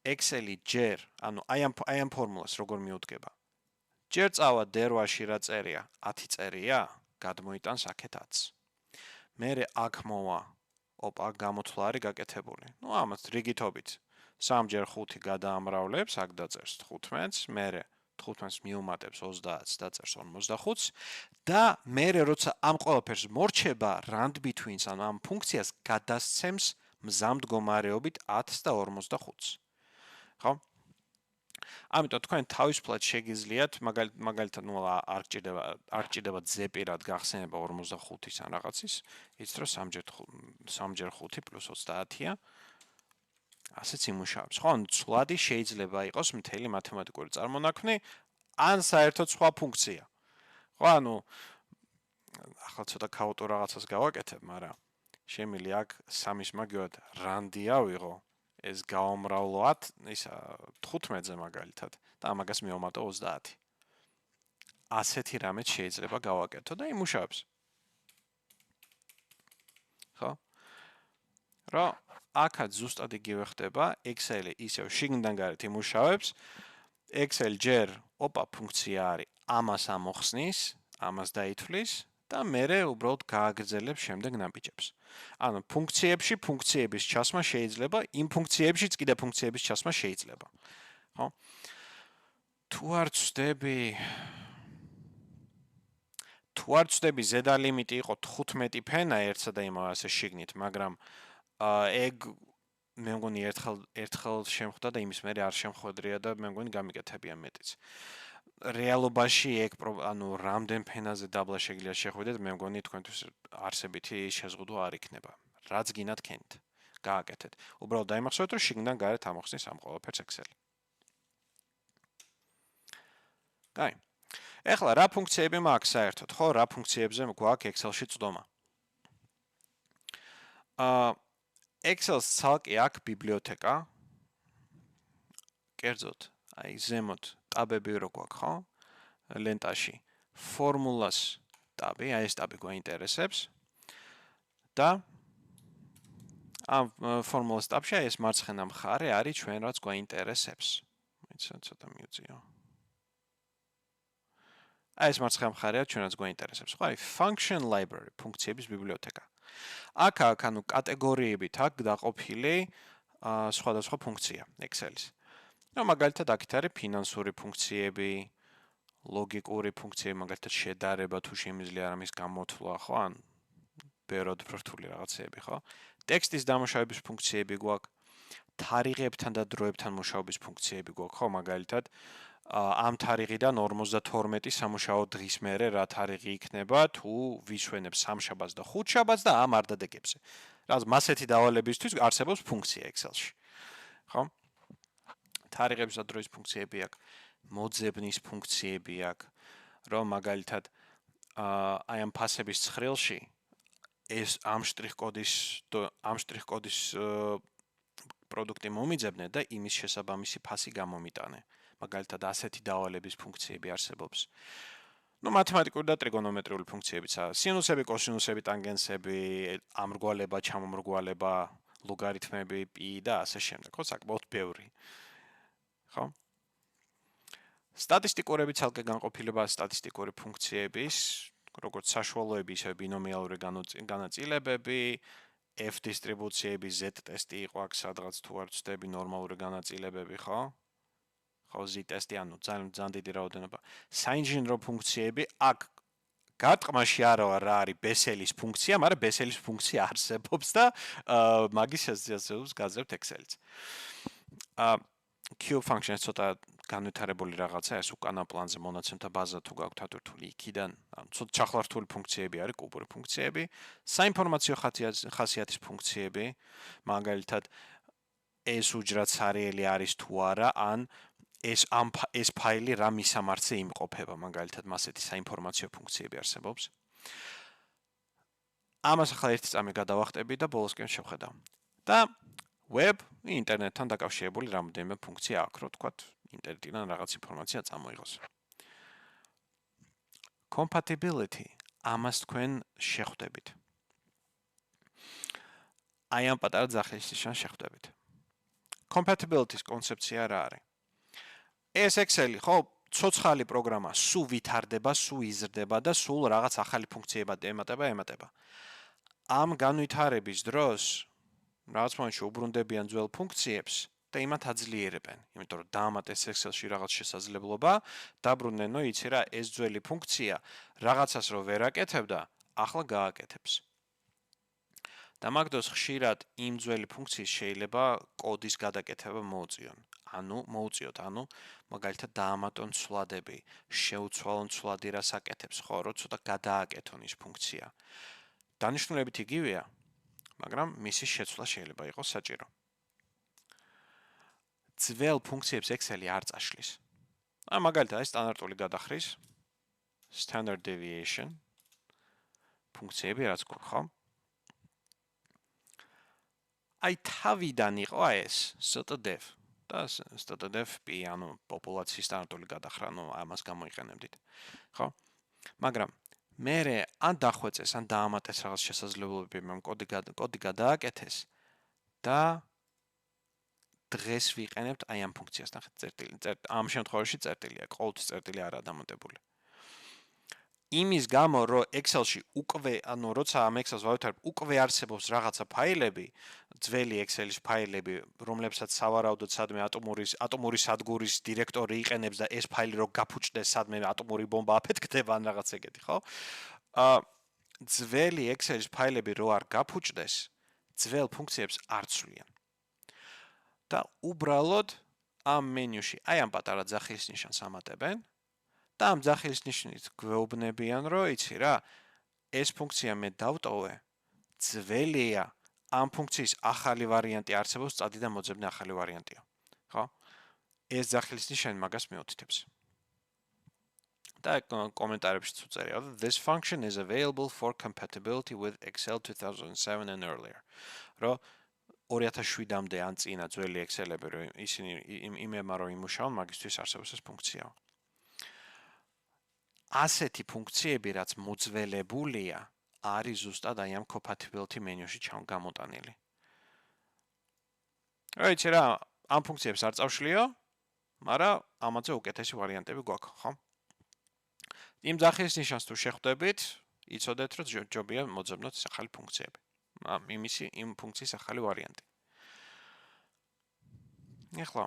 Excel-ი ჯერ, ანუ აი ამ ფორმულას როგორ მიუდგება? ჯერ წავა დერვაში რა წერია? 10 წერია? გადმოიტანს აქეთ 10. მერე აქ მოვა, ოპა, გამოთვლა არის გაკეთებული. ამას რიგითობით 3x5 გადაამრავლებს, აქ დაწერს 15-ს, მერე 15-ს მიუმატებს 30-ს, დაწერს 45-ს და მერე როცა ამ ყველაფერს მორჩება rand between-ს, ანუ ამ ფუნქციას გადასცემს მზამ მდგომარეობით 10-ს და 45-ს. ხო? ამიტომ თქვენ თავისუფლად შეგიძლიათ მაგალითად არ გჭირდება ზეპირად გახსენება 45-ის ან რაღაცის, იცით რომ 3x5 + 30-ია. ასეც იმუშავებს. ხო, ანუ ცვლადი შეიძლება იყოს მთელი მათემატიკური წარმონაქმნი ან საერთოდ სხვა ფუნქცია. ხო, ანუ ახლა ცოტა ქაოტურ რაღაცას გავაკეთებ, მაგრამ შემიძლია აქ 3-ის მაგივრად rand-ი ავიღო. ეს გავამრავლო 15-ზე მაგალითად და ამაგას მივამატო 30. ასეთი რამეც შეიძლება გავაკეთო და იმუშავებს. ხო? რა აქაც ზუსტად იგივე ხდება, Excel-ი ისევ შიგნიდან გარეთ იმუშავებს. Excel ჯერ, ფუნქცია არის, ამას ამოხსნის, ამას დაითვლის და მერე უბრალოდ გააგრძელებს შემდეგ ნაბიჯებს. ანუ ფუნქციების ჩასმა შეიძლება, იმ ფუნქციებშიც კიდე ფუნქციების ჩასმა შეიძლება. ხო? თუ არ ვწდები ზედა ლიმიტი იყო 15 ფენა ერთსა და იმავე ასე შიგნით, მაგრამ ეგ მე მგონი ერთხელ შემხვდა და იმის მერე არ შემხვედრია და მე მგონი გამიკეთებია მეტიც. რეალობაში ეგ ანუ რამდენ ფენაზე დაბლა შეგიძლიათ შეხვიდეთ, მე მგონი თქვენთვის არსებითი შეზღუდვა არ იქნება. რაც გინდათ ქენით. გააკეთეთ. უბრალოდ დაიმახსოვრეთ, რომ შიგნიდან გარეთ ამოხსნის ამ ყველაფერს Excel-ი. კაი. ეხლა რა ფუნქციები მაქვს საერთოდ, ხო, რა ფუნქციებზე გვაქვს Excel-ში წვდომა? Excel-ს ცალკე აქვს ბიბლიოთეკა. კერძოდ, აი ზემოთ ტაბები რო გვაქვს, ხო? ლენტაში ფორმულას ტაბი, აი ეს ტაბი გვაინტერესებს. და ამ ფორმულას ტაბში ეს მარცხენა მხარე არის ჩვენ რაც გვაინტერესებს. ცოტა მივწიო. აი ეს მარცხენა მხარეა ჩვენ რაც გვაინტერესებს. ხო, არის function library, ფუნქციების ბიბლიოთეკა. აქ ანუ კატეგორიებით აქვს დაყოფილი სხვადასხვა ფუნქცია Excel-ის. მაგალითად აქ არის ფინანსური ფუნქციები, ლოგიკური ფუნქციები, მაგალითად შედარება თუ შემიძლია რამის გამოთვლა, ხო, ან ბევრად ფრთული რაღაცეები, ხო? ტექსტის დამუშავების ფუნქციები გვაქვს, თარიღებთან და დროებთან მუშაობის ფუნქციები გვაქვს, ხო, მაგალითად ამ თარიღიდან 52 სამუშაო დღის მერე რა თარიღი იქნება, თუ ვისვენებ სამშაბათს და ხუთშაბათს და ამ არ დადეგებზე. რაც მასეთი დავალებისთვის არსებობს ფუნქცია Excel-ში. ხო? თარიღების და დროის ფუნქციები აქვს, მოძებნის ფუნქციები აქვს, რომ მაგალითად აი ამ ფასების ცხრილში ეს ამ შტრიხ-კოდის პროდუქტი მომიძებნე და იმის შესაბამისი ფასი გამომიტანე. მაგალითად ასეთი დავალების ფუნქციები არსებობს. მათემატიკური და ტრიგონომეტრიული ფუნქციებიც არის. სინუსები, კოსინუსები, ტანგენსები, ამრგვალება, ჩამომრგვალება, ლოგარითმები, პი და ასე შემდეგ. ხო, საკმაოდ ბევრი. ხო? სტატისტიკურები ცალკე განყოფილება სტატისტიკური ფუნქციების, როგორც საშუალოები, ისე ბინომიალური განაწილებები, F დისტრიბუციები, Z ტესტი იყო აქ სადღაც თუ არ ვცდები ნორმალური განაწილებები, ხო? ხო, Z ტესტი, ანუ ძალიან დიდი რაოდენობა. საინჟინრო ფუნქციები, აქ გარტყმაში არა არის Bessel-ის ფუნქცია, მაგრამ Bessel-ის ფუნქცია არსებობს და მაგის შესაძლებლობას გაძლევთ Excel-იც. Cube function-ს ცოტა განვითარებული რაღაცა, ეს უკანა პლანზე მონაცემთა ბაზა თუ გაქვთ ათურთული იქიდან, ცოტა ჩახლართული ფუნქციები არის, კუბური ფუნქციები, საინფორმაციო ხასიათის ფუნქციები, მაგალითად ეს უჯრად სარიელი არის თუ არა, ან ეს ფაილი რა მისამართზე იმყოფება, მაგალითად მასეთი საინფორმაციო ფუნქციები არსებობს. ამას ახლა ერთი წამი გადავახტები და ბოლოსკენ შევხედავ. და web ინტერნეტთან დაკავშირებული რამდენიმე ფუნქცია აქვს, რო თქვათ, ინტერნეტიდან რაღაც ინფორმაცია წამოიღოს. Compatibility, ამას თქვენ შეხვდებით. აი ამ პატარა ძახლის ნიშანს შეხვდებით. Compatibility-ის კონცეფცია რა არის? ეს Excel-ი, ხო, ცოცხალი პროგრამა, სულ ვითარდება, სულ იზრდება და სულ რაღაც ახალი ფუნქციებად ემატება. ამ განვითარების დროს რაღაც მომენტში უბრუნდებიან ძველ ფუნქციებს და იმათ აძლიერებენ, იმიტომ რომ დაამატეს Excel-ში რაღაც შესაძლებლობა, დაბრუნდნენ, იცი რა, ეს ძველი ფუნქცია რაღაცას რო ვერ აკეთებდა, ახლა გააკეთებს. და მაგ დროს ხშირად იმ ძველი ფუნქციის შეიძლება კოდის გადაკეთება მოუწიოთ, ანუ მაგალითად დაამატონ ცვლადები, შეუცვალონ ცვლადი რას აკეთებს, ხო, რო ცოტა გადააკეთონ ის ფუნქცია. დანიშნულებით იგივეა, მაგრამ მისი შეცვლა შეიძლება იყოს საჭირო. ძველ ფუნქციებს Excel-ი არ წაშლის. მაგალითად, ეს სტანდარტული გადახრის, standard deviation ფუნქციები რაც გვაქვს, ხო? აი თავიდან იყო ეს stdef და stdef p, ანუ პოპულაციის სტანდარტული გადახრა, ამას გამოიყენებდით. ხო? მაგრამ მერე ან დახვეწეს, ან დაამატეს რაღაც შესაძლებლობები, კოდი გადააკეთეს და დღეს ვიყენებთ აი ამ ფუნქციას, ნახეთ, წერტილი. ამ შემთხვევაში წერტილია, ყოველთვის წერტილი არაა დამატებული. იმის გამო, რომ Excel-ში უკვე, როცა ამ Excel-ს ვავითარებ, უკვე არსებობს რაღაცა ფაილები, ძველი Excel-ის ფაილები, რომლებსაც სავარაუდოდ სადმე ატომური სადგურის დირექტორი იყენებს და ეს ფაილი რო გაფუჭდეს, სადმე ატომური ბომბა აფეთქდება ან რაღაც ეგეთი, ხო? ძველი Excel-ის ფაილები რო არ გაფუჭდეს, ძველ ფუნქციებს არ ცვლიან. და უბრალოდ ამ მენიუში აი ამ პატარა ძახლის ნიშანს ამატებენ და ამ ძახლის ნიშნით გვეუბნებიან, რომ იცი რა, ეს ფუნქცია მე დავტოვე, ძველია, ამ ფუნქციის ახალი ვარიანტი არსებობს, წადი და მოძებნე ახალი ვარიანტია. ხო? ეს ძახილის ნიშანი მაგას მეუთითებს. და კომენტარებში უწერია, this function is available for compatibility with Excel 2007 and earlier. რომ 2007-მდე ან წინა ძველი Excel-ები რომ ისინი იმემა რომ იმუშაონ, მაგისთვის არსებობს ეს ფუნქცია. ასეთი ფუნქციები, რაც მოძველებულია, არის ზუსტად აი ამ compatibility menu-ში გამოტანილი. რაიცი რა, ამ ფუნქციებს არ წავშლიო, მაგრამ ამაზე უკეთესი ვარიანტები გვაქვს, ხო? იმ ძახილის ნიშანს თუ შეხვდებით, იცოდეთ, რომ ჯობია მოძებნოთ ახალი ფუნქციები. იმ ფუნქციის ახალი ვარიანტი. ეხლა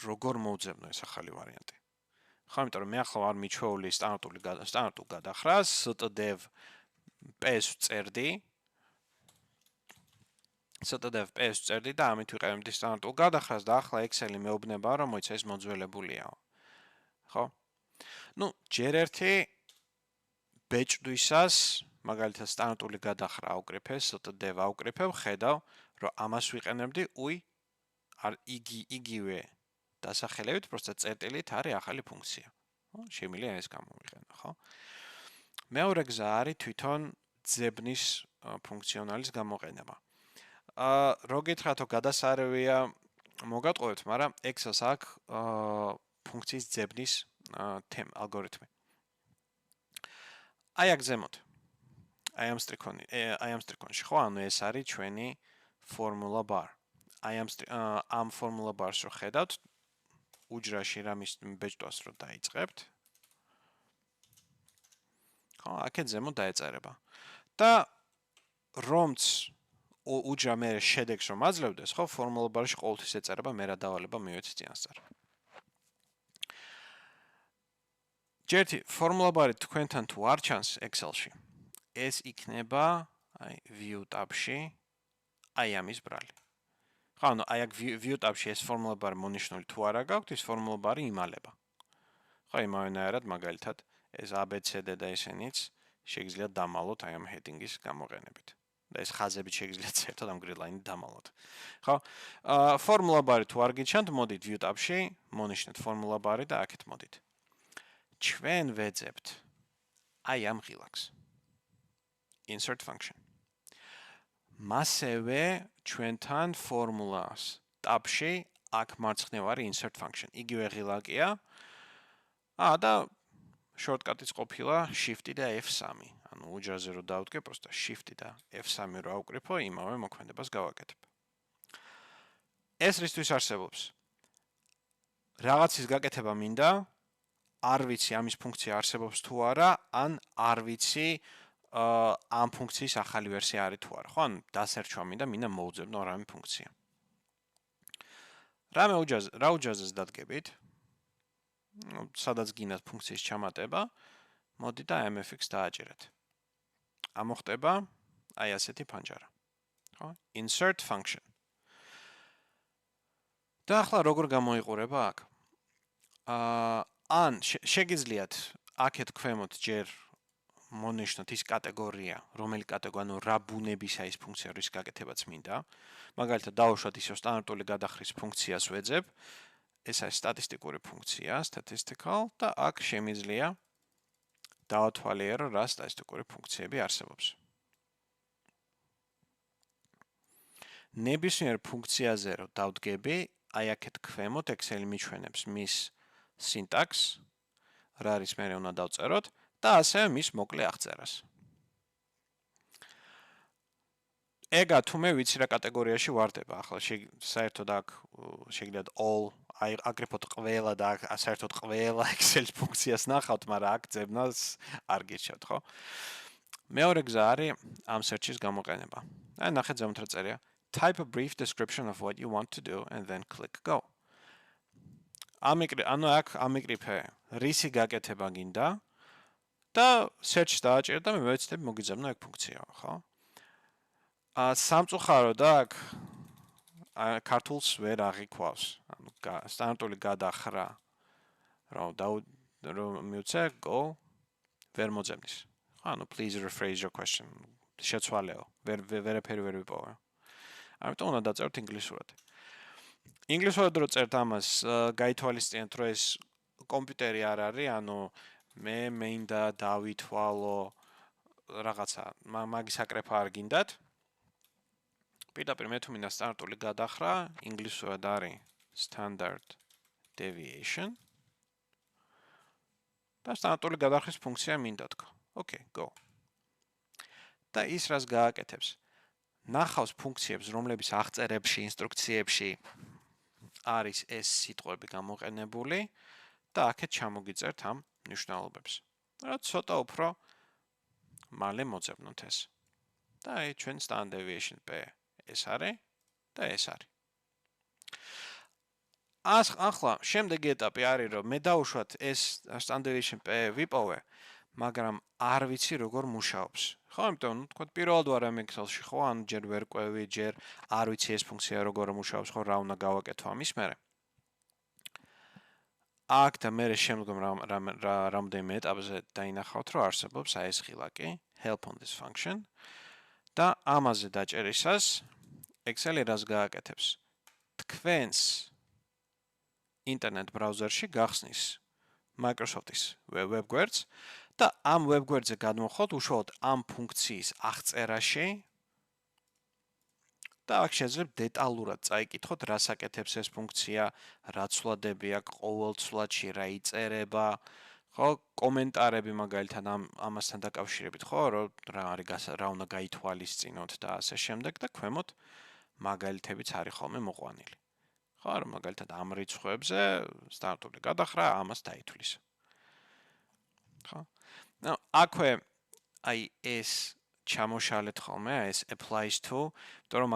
როგორ მოვძებნო ეს ახალი ვარიანტი? ხო, იმიტომ რომ მე ახლა არ მიჩვეული სტანდარტულ გადახრას, stdev ps წერდი. stdev ps წერდი და ამით ვიყენებდი სტანდარტულ გადახრას და ახლა Excel-ი მეუბნება, რომ მოიცა ეს მოძველებულია. ხო? ნუ, ჯერ ერთი ბეჭდვისას, მაგალითად სტანდარტული გადახრა აუკრიფე, stdev აუკრიფებ, ხედავ, რომ ამას ვიყენებდი, იგივე დასახელებით, просто წერტილით არის ახალი ფუნქცია. ხო? შემიძლია ეს გამოვიყენო, ხო? მეორე გზა არის თვითონ ძებნის ფუნქციონალის გამოყენება. რო გითხრათო გადასარევია მოგატყობთ, მაგრამ Excel-ს აქვს ფუნქციის ძებნის ალგორითმი. აი აქ ზემოთ. აი ამ სტრიქონში, ხო? ანუ ეს არის ჩვენი formula bar. აი ამ formula bar-ს რო ხედავთ, უჯრაში რამის ბეჭდვას რო დაიწყებთ. ხო, აქეთ ზემოთ დაეწერება. და რომც უჯრა მე შედეგს რომ აძლევდეს, ხო, formula bar-ში ყოველთვის ეწერება, მე რა დავალება მივეცი წინასწარ. ჯერთი formula bar-ი თქვენთან თუ არ ჩანს Excel-ში, ეს იქნება აი view tab-ში აი ამის ბრალი. ხო, ანუ აი აქ view tab-ში ეს formula bar მონიშნული თუ არა გაქვთ, ეს formula bar-ი იმალება. ხო, იმავენაირად მაგალითად ეს ABCD და ესენიც შეგიძლიათ დამალოთ აი ამ heading-ის გამოყენებით. და ეს ხაზები შეგიძლიათ საერთოდ ამ grid line-ით დამალოთ. ხო? formula bar-ი თუ არ გიჩანთ, მოდით view tab-ში, მონიშნეთ formula bar-ი და აქეთ მოდით. ჩვენ ვეძებთ აი ამ ღილაკს. insert function. მასევე ჩვენთან formula-ს tab-ში აქ მარცხნივ არის insert function. იგივე ღილაკია. და shortcut-იც ყოფილა shift და F3. ანუ უჯრაზე რო დავდგე, просто shift და F3 რო აუკრიფო, იმავე მოქმედებას გავაკეთებ. ეს რისთვის არსებობს? რაღაცის გაკეთება მინდა, არ ვიცი ამის ფუნქცია არსებობს თუ არა, ან არ ვიცი ამ ფუნქციის ახალი ვერსია არის თუ არა. ხო, ან დასერჩვა მინდა მოვძებნო რამე ფუნქცია. რა უჯრაზეს დადგებით? სადაც გინდათ ფუნქციის ჩამატება, მოდი და mfx დააჭირეთ. ამოხდება აი ასეთი ფანჯარა. ხო? insert function. და ახლა როგორ გამოიყურება აქ? ან შეგიძლიათ აქეთ ქვემოთ ჯერ მონიშნოთ ის კატეგორია, რომელი კატეგორია, ანუ რა ბუნებისა ის ფუნქცია, რის გაკეთებაც მინდა. მაგალითად, დავუშვათ ისო სტანდარტული გადახრის ფუნქციას ვეძებ. ეს არის სტატისტიკური ფუნქცია, statistical და აქ შემიძლია დავათვალიერო რა სტატისტიკური ფუნქციები არსებობს. ნებისმიერ ფუნქციაზე რო დავდგები, აი აქეთ ქვემოთ Excel-ი მიჩვენებს მის სინტაქსს, რა არის მე უნდა დავწეროთ და ასევე მის მოკლე აღწერას. ეგა თუ მე ვიცი რა კატეგორიაში ვარდება, ახლა საერთოდ აქ შეგიძლიათ all აგრიფოთ ყველა და საერთოდ ყველა Excel-ის ფუნქციას ნახავთ, მაგრამ აქ ძებნას არ გირჩევთ, ხო? მეორე გზა არის ამ search-ის გამოყენება. აი ნახეთ ზემოთ რა წერია. Type a brief description of what you want to do and then click go. ანუ აქ ამიკრიფე რისი გაკეთება გინდა და search-ს დააჭერ და მე მოვეცდები მოგიძებნო ეგ ფუნქცია, ხო? სამწუხაროდ აქ ქართულს ვერ აღიქვავს. ანუ სტანდარტული გადახრა რომ მივცე go ვერ მოძებნის. ანუ please rephrase your question. შეცვალეო, ვერაფერი ვერ ვიპოვე. ამიტომ უნდა დაწეროთ ინგლისურად. ინგლისურად რო წერთ ამას, გაითვალისწინეთ, რომ ეს კომპიუტერი არ არის, ანუ მე მინდა დავითვალო რაღაცა, მაგის აკრეფა არ გინდათ. პირდაპირ მე თუ მინდა სტანდარტული გადახრა, ინგლისურად არის standard deviation. და სტანდარტული გადახრის ფუნქცია მინდა თქვა. Okay, go. და ის რას გააკეთებს? ნახავს ფუნქციებს, რომლებიც აღწერებში, ინსტრუქციებში არის ეს სიტყვები გამოყენებული და აქეთ ჩამოგიწერთ ამ ნიშნულობებს. რაც ცოტა უფრო მალე მოძებნოთ ეს. და აი ჩვენ standard deviation p ეს არის და ეს არის. ახლა შემდეგი ეტაპი არის, რომ მე დავუშვათ ეს standard deviation p ვიპოვე, მაგრამ არ ვიცი როგორ მუშაობს. ხო, ამიტომ თქვა პირველად ვარ ამ Excel-ში, ხო, ანუ ჯერ ვერ ყვევი, ჯერ არ ვიცი ეს ფუნქცია როგორ მუშაობს, ხო, რა უნდა გავაკეთო ამის მერე. აქ და მერე შემდგომ რამდენიმე ეტაპზე დაინახავთ, რომ არსებობს აი ეს ღილაკი, help on this function და ამაზე დაჭერისას Excel-ი რას გააკეთებს? თქვენს ინტერნეტ ბრაუზერში გახსნის Microsoft-ის web გვერდს და ამ web გვერდზე გადმოხოთ უშუალოდ ამ ფუნქციის აღწერაში და აქ შეიძლება დეტალურად წაიკითხოთ, რას აკეთებს ეს ფუნქცია, რა ცვლადები აქვს ყოველ ცვლადში, რა იწერება, ხო, კომენტარები მაგალითად ამასთან დაკავშირებით, ხო, რომ რა უნდა გაითვალისწინოთ და ასე შემდეგ და ქვემოთ მაგალითებიც არის ხოლმე მოყვანილი. ხო, რომ მაგალითად ამ რიცხვებზე სტანდარტული გადახრა ამას დაითვლის. ხო. აქვე აი ეს ჩამოშალეთ ხოლმე, ეს applies to, იმიტომ რომ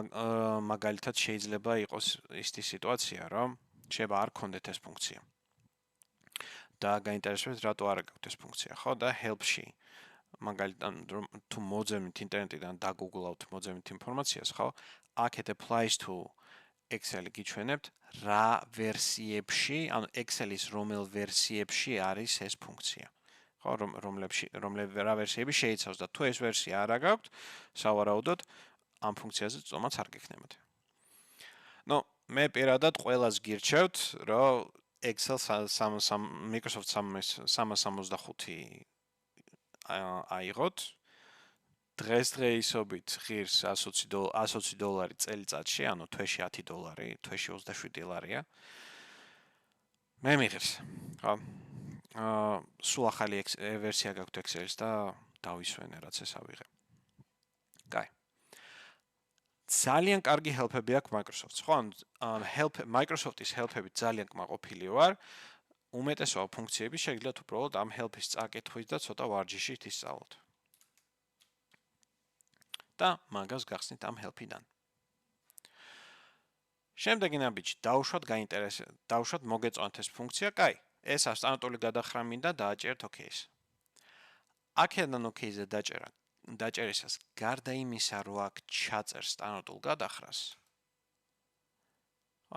მაგალითად შეიძლება იყოს ისეთი სიტუაცია, რომ შეიძლება არ გქონდეთ ეს ფუნქცია. და გაინტერესებთ რატო არ გაქვთ ეს ფუნქცია, ხო? და help-ში მაგალითად თუ მოძებნით ინტერნეტიდან დაგუგლავთ მოძებნით ინფორმაციას, ხო? აქეთ applies to Excel-ი გიჩვენებთ რა ვერსიებში, ანუ Excel-ის რომელ ვერსიებში არის ეს ფუნქცია. ხო, რა ვერსიები შეიცავს და თუ ეს ვერსია არ გაქვთ, სავარაუდოდ ამ ფუნქციაზე წომაც არ გექნებათ. მე პირადად ყველას გირჩევთ, რომ Excel Microsoft 365 აიღოთ. დღესდღეობით ღირს $120 წელიწადში, ანუ თვეში $10, თვეში $27. მე მიღებს. ხო. სულ ახალი ვერსია გაქვთ Excel-ის და დავისვენე, რაც ეს ავიღე. კაი. ძალიან კარგი help-ები აქვს Microsoft-ს, ხო? Microsoft-ის help-ები ძალიან კმაყოფილი ვარ. უმეტესობა ფუნქციები შეგიძლიათ უბრალოდ ამ help-ის წაკითხვით და ცოტა ვარჯიშით ისწავლოთ. და მაგას გახსნით ამ help-იდან. შემდეგი ნაბიჯი, დავუშვათ მოგეწონათ ეს ფუნქცია, კაი. ეს სტანდარტული გადახრა მინდა დააჭერთ OK-ს. აქედან OK-ზე დაჭერისას გარდა იმისა, რომ აქ ჩაწერს სტანდარტულ გადახრას.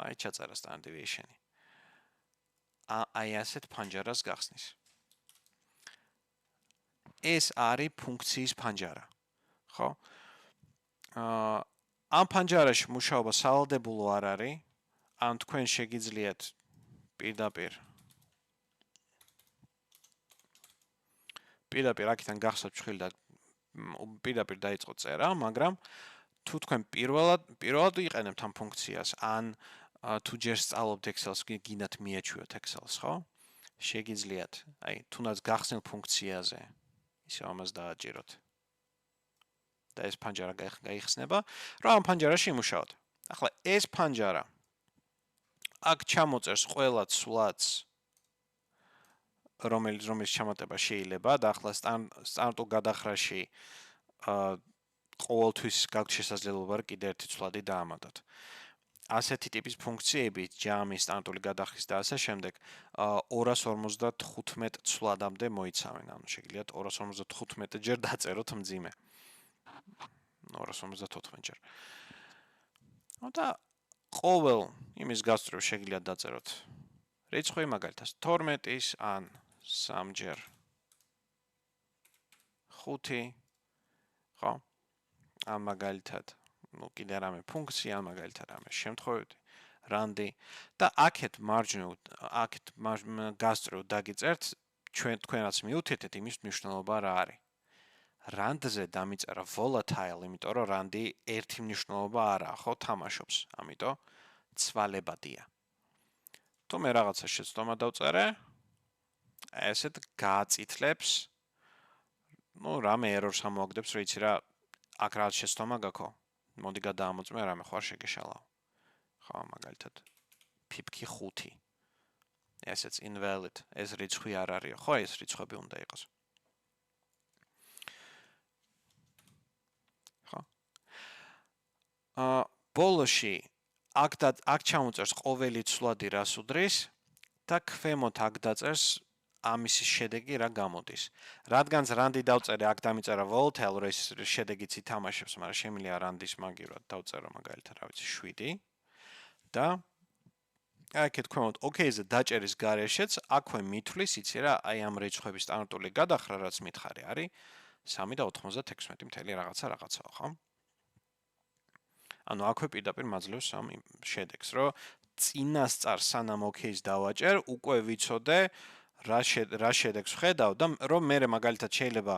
აი ჩაწერა standard deviation-ი. აი ასეთ ფანჯარას გახსნის. ეს არის ფუნქციის ფანჯარა. ხო? ამ ფანჯარაში მუშაობა სავალდებულო არ არის. ან თქვენ შეგიძლიათ პირდაპირ აქედან გახსოვთ ჩხილი და პირდაპირ დაიწყოთ წერა, მაგრამ თუ თქვენ პირველად იყენებთ ამ ფუნქციას, ან თუ ჯერ სწავლობთ Excel-ს, გინდათ მიაჩვიოთ Excel-ს, ხო? შეგიძლიათ, აი, თუნდაც გახსნილ ფუნქციაზე ისე ამას დააჭიროთ. და ეს ფანჯარა გაიხსნება, რომ ამ ფანჯარაში იმუშაოთ. ახლა ეს ფანჯარა აქ ჩამოწერს ყველა ცვლადს, რომელიც ჩამატება შეიძლება და ახლა სტანდარტულ გადახრაში ყოველთვის გაქვთ შესაძლებლობა კიდე ერთი ცვლადი დაამატოთ. ასეთი ტიპის ფუნქციები, ჯამი, სტანდარტული გადახრის და ასე შემდეგ, 255 ცვლადამდე მოიცავენ. ანუ შეგიძლიათ 255 ჯერ დაწეროთ მძიმე. 254 ჯერ. და ყოველ იმის გასწრებ შეგიძლიათ დაწეროთ რიცხვი, მაგალითად 12-ის ან 3 ჯერ 5, ხო? ან მაგალითად, ну, კიდე რამე ფუნქცია, ან მაგალითად რამე შემთხვევით რანდი და აქეთ მარჯვნივ, აქეთ გასწრევ დაგიწერთ თქვენაც მიუთითეთ იმის მნიშვნელობა რა არის. რანდზე დამიწერა volatile, იმიტომ რომ რანდი ერთი მნიშვნელობა არაა, ხო, თამაშობს, ამიტომ ცვალებადია. თუ მე რაღაცა შეცდომა დავწერე, ესეთ გააწითლებს, ну, რამე error-ს ამოაგდებს, რომ იცი რა, აქ რაღაც შეცდომა გაქვს, მოდი გადაამოწმე, რამე ხარ შეგეშალავ. ხო, მაგალითად, ფიფკი 5. ესეც invalid, ეს რიცხვი არ არისო, ხო, ეს რიცხვები უნდა იყოს. ხო. ბოლოში აქ ჩამოწერს ყოველი ცვლადი რას უდრის და ქვემოთ აქ დაწერს ამის შედეგი რა გამოდის. რადგანაც რანდი დავწერე, აქ დამიწერა volatile, რომ ეს შედეგიც ითამაშებს, მაგრამ შემიძლია რანდის მაგივრად დავწერო მაგალითად, რა ვიცი, 7 და აქეთ ქვემოთ OK-ზე დაჭერის გარეშეც აქვე მithვლის, იცი რა, აი ამ რიცხვების სტანდარტული გადახრა, რაც მითხარი არის 3 და 96 მთელი რაღაცაო, ხო? ანუ აქვე პირდაპირ მაძლევს ამ შედეგს, რომ წინასწარ სანამ OK-ს დავაჭერ, უკვე ვიცოდე რა შედეგს ვხედავ და რომ მე მაგალითად შეიძლება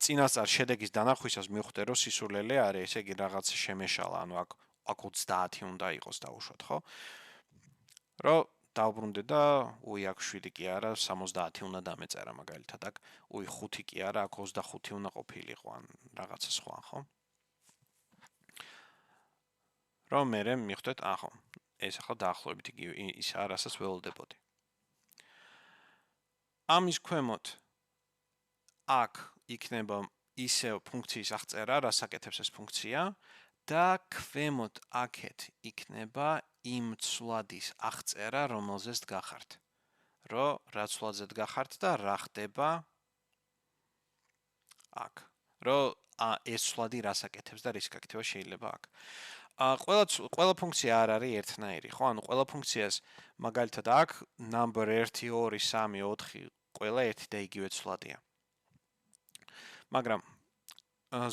წინასწარ შედეგის დანახვისას მივხვდე, რომ სისულელე არის, ესე იგი რაღაც შემეშალა, ანუ აქ 30 უნდა იყოს დაუშვათ, ხო? რომ დავბრუნდე და უი აქ 7 კი არა, 70 უნდა დამეწერა მაგალითად, აქ უი 5 კი არა, აქ 25 უნდა ყოფილიყო, ან რაღაცა სხვა, ხო? რომ მე მივხვდეთ, ახო, ეს ახლა დაახლოებით იგივე ის არასაც ველოდებოდი. ამის ქვემოთ აქ იქნება ისევ ფუნქციის აღწერა, რას აკეთებს ეს ფუნქცია და ქვემოთ აქეთ იქნება იმ ცვლადის აღწერა, რომელზეც დგახართ. რომ რა ცვლადზე დგახართ და რა ხდება აქ. რომ ეს ცვლადი რას აკეთებს და რის გაკეთება შეიძლება აქ. ყველა ფუნქცია არ არის ერთნაირი, ხო? ანუ ყველა ფუნქციას მაგალითად აქ number 1, 2, 3, 4 ყველა ერთი და იგივე ცვლადია. მაგრამ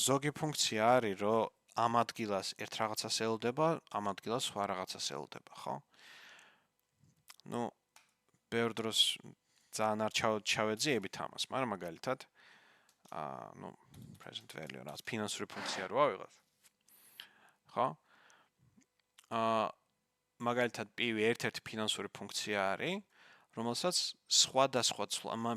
ზოგი ფუნქცია არის, რომ ამ ადგილას ერთ რაღაცას ელოდება, ამ ადგილას სხვა რაღაცას ელოდება, ხო? ну, ბევრ დროს ძალიან არ ჩავეძიებით ამას, მაგრამ მაგალითად, ну, present value რაც ფინანსური ფუნქცია რო ავიღოთ. ხო? მაგალითად, პივი ერთ-ერთი ფინანსური ფუნქცია არის, რომელსაც სხვადასხვა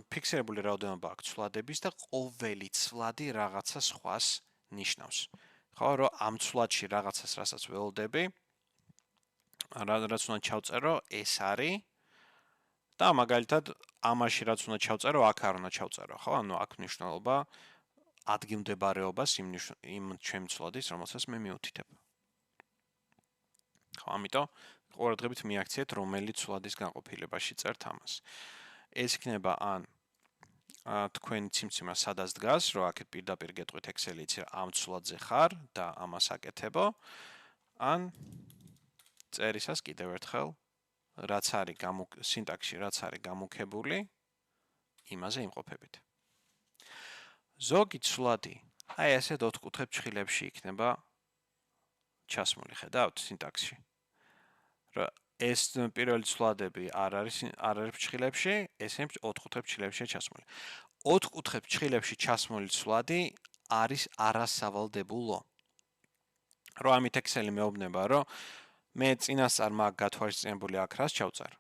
ფიქსირებული რაოდენობა აქვს ცვლადების და ყოველი ცვლადი რაღაცა სხვას ნიშნავს. ხო, რომ ამ ცვლადში რაღაცას რასაც ველოდები, რაც უნდა ჩავწერო, ეს არის და მაგალითად ამაში რაც უნდა ჩავწერო, აქ არ უნდა ჩავწერო, ხო? ანუ აქ მნიშვნელობა ადგილმდებარეობას იმ ჩემი ცვლადის, რომელსაც მე მიუთითებ. ხო, ამიტომ ყურადღებით მიაქციეთ, რომელი ცვლადის განყოფილებაში წერთ ამას. ეს იქნება ან თქვენი ციმციმა სადაც დგას, რომ აქეთ პირდაპირ გეტყვით Excel-ი იცი ამ ცვლადზე ხარ და ამას აკეთებო, ან წერისას კიდევ ერთხელ რაც არის სინტაქსში რაც არის გამუქებული, იმაზე იმყოფებით. ზოგი ცვლადი, აი ესეთ ოთხკუთხე ფჩხილებში იქნება ჩასმული, ხედავთ სინტაქსში. რომ ეს პირველი ცვლადები არ არის ფჩხილებში, ესეც ოთხკუთხე ფჩხილებშია ჩასმული. ოთხკუთხე ფჩხილებში ჩასმული ცვლადი არის არასავალდებულო. რომ ამით Excel-ი მეუბნება, რომ მე წინასწარ მაგ გათვალისწინებული აქ რას ჩავწერ.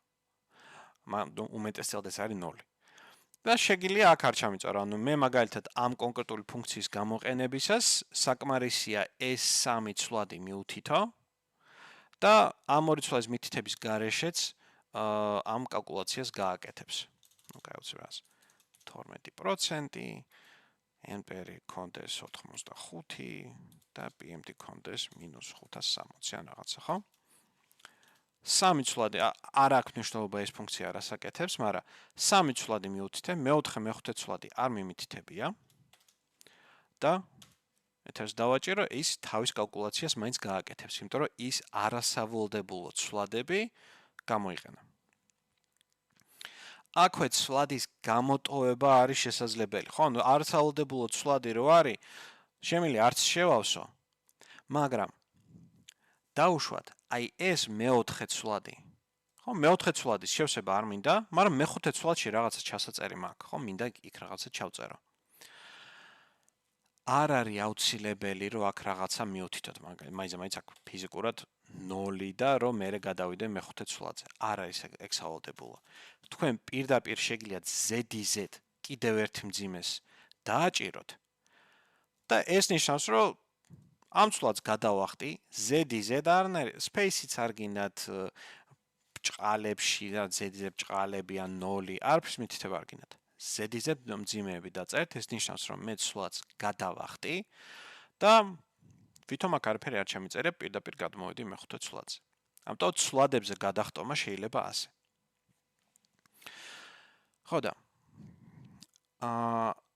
უმეტესწილად ეს არის 0. და შეგიძლია აქ არ ჩამიწერო, ანუ მე მაგალითად ამ კონკრეტული ფუნქციის გამოყენებისას საკმარისია ეს 3 ცვლადი მიუთითო და ამ ორი ცვლადის მითითების გარეშეც ამ კალკულაციას გააკეთებს. ну, გავუცე რას. 12%, NPR კონდეს 85 და PMT კონდეს -560 ან რაღაცა, ხო? 3 ცვლადი არ აქვს მნიშვნელობა ეს ფუნქცია რას აკეთებს, მაგრამ 3 ცვლადი მიუთითე, მეოთხე, მეხუთე ცვლადი არ მიმითითებია და ეთერს დავაჭირო, ის თავის კალკულაციას მაინც გააკეთებს, იმიტომ რომ ის არასავალდებულო ცვლადები გამოიყენა. აქვე ცვლადის გამოტოვება არის შესაძლებელი, ხო? ანუ არასავალდებულო ცვლადი რო არის, შემიძლია არც შევავსო, მაგრამ დაუშვათ, აი ეს მეოთხე ცვლადი. ხო, მეოთხე ცვლადის შევსება არ მინდა, მაგრამ მეხუთე ცვლადში რაღაცა ჩასაწერი მაქვს, ხო, მინდა იქ რაღაცა ჩავწერო. არ არის აუცილებელი, რომ აქ რაღაცა მივთითოთ, მაგრამ მაინც აქ ფიზიკურად 0 და რომ მე გადავიდე მეხუთე ცვლადზე. არ არის ექსავალდებულო. თქვენ პირდაპირ შეგიძლიათ Z-Z კიდევ ერთი მძიმეს დააჭიროთ და ეს ნიშნავს, რომ ამ ცვლადს გადავახტი, Z-Z არნაირი space-იც არ გინდათ ბჭყალებში და Z-Z ბჭყალები ან 0, არაფრის მითითება არ გინდათ. Z-Z მძიმეები დაწერთ, ეს ნიშნავს, რომ მე ცვლადს გადავახტი და ვითომ აქ არაფერი არ ჩამიწერებ, პირდაპირ გადმოვედი მეხუთე ცვლადზე. ამიტომ ცვლადებზე გადახტომა შეიძლება ასე. ხო და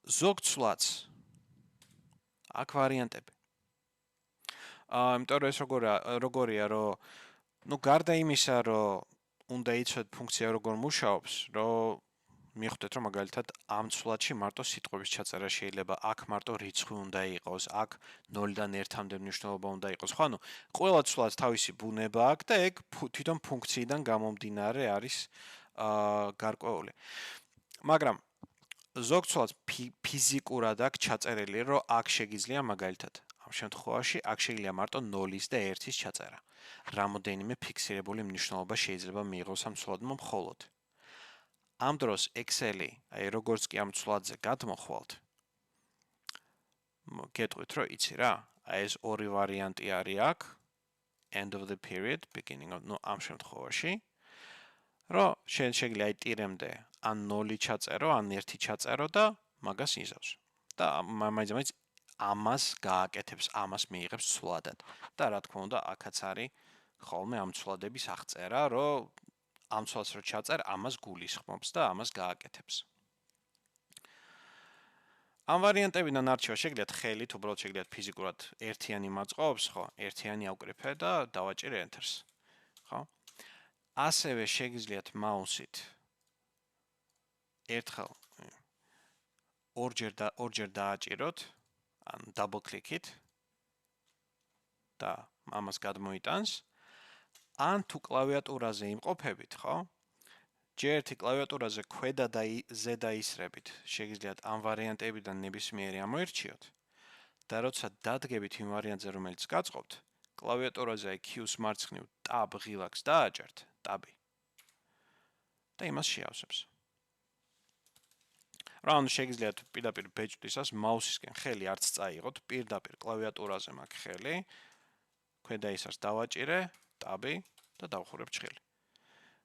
ზოგ ცვლადს აქ ვარიანტები. იმიტომ რომ ეს როგორია, რომ ნუ გარდა იმისა, რომ უნდა იცოდეთ ფუნქცია როგორ მუშაობს, რომ მიხვდეთ, რომ მაგალითად ამ ცვლადში მარტო სიტყვების ჩაწერა შეიძლება, აქ მარტო რიცხვი უნდა იყოს, აქ 0-დან 1-მდე მნიშვნელობა უნდა იყოს. ხო, ანუ ყველა ცვლადს თავისი ბუნება აქვს და ეგ თვითონ ფუნქციიდან გამომდინარე არის გარკვეული. მაგრამ ზოგ ცვლადს ფიზიკურად აქვს ჩაწერილი, რომ აქ შეგიძლია მაგალითად ამ შემთხვევაში აქ შეგიძლია მარტო 0-ის და 1-ის ჩაწერა. რამოდენიმე ფიქსირებული მნიშვნელობა შეიძლება მიიღოს ამ ცვლადმა მხოლოდ. ამ დროს Excel-ი, აი როგორც კი ამ ცვლადზე გადმოხვალთ, გეტყვით, რომ იცი რა, აი ეს ორი ვარიანტი არის აქ, end of the period, beginning of, ნუ ამ შემთხვევაში, რომ შეგიძლია აი ტირემდე ან 0 ჩაწერო, ან 1 ჩაწერო და მაგას იზავს. და მაინც ამას გააკეთებს, ამას მიიღებს ცვლადად. და რა თქმა უნდა, აქაც არის ხოლმე ამ ცვლადების აღწერა, რომ ამ ცვლადს რო ჩაწერ, ამას გულისხმობს და ამას გააკეთებს. ამ ვარიანტებიდან არჩევა შეგიძლიათ ხელით, უბრალოდ შეგიძლიათ ფიზიკურად ერთიანი მაწყობს, ხო? ერთიანი ავკრიფე და დავაჭირე Enter-ს. ხო? ასევე შეგიძლიათ მაუსით ერთხელ ორჯერ დააჭიროთ, ან double click-ით და ამას გადმოიტანს. ან თუ კლავიატურაზე იმყოფებით, ხო? ჯერ ერთი კლავიატურაზე ქვედა და ზედა ისრებით შეგიძლიათ ამ ვარიანტებიდან ნებისმიერი ამოერჩიოთ და როცა დადგებით იმ ვარიანტზე, რომელიც გაწყობთ, კლავიატურაზე აი Q-ს მარცხნივ Tab ღილაკს დააჭერთ, Tab-ი. და იმას შეავსებს. რა ანუ შეგიძლიათ პირდაპირ ბეჭდვისას მაუსისკენ ხელი არც წაიღოთ, პირდაპირ კლავიატურაზე მაქვს ხელი, ქვედა ისრას დავაჭირე, Tab-ი და დავხურებ ჭხილი.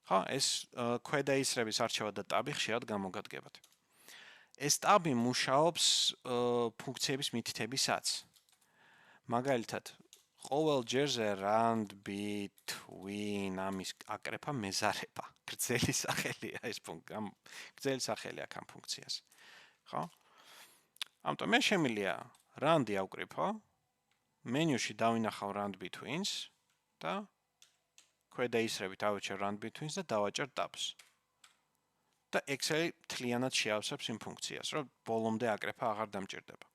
ხო, ეს ქვედა ისრების არჩევა და Tab-ი ხშირად გამოგადგებათ. ეს Tab-ი მუშაობს ფუნქციების მითითებისაც. მაგალითად, ყოველ ჯერზე rand between ამის აკრეფა მეზარება. გრძელი სახელია ეს გრძელი სახელი აქვს ამ ფუნქციას. ხო? ამიტომ მე შემიძლია rand-ი ავკრიფო, მენიუში დავინახავ rand betweens და ქვედა ისრებით ავეჩერ rand betweens და დავაჭერ Tab-ს. და Excel-ი მთლიანად შეავსებს იმ ფუნქციას, რომ ბოლომდე აკრეფა აღარ დამჭირდება.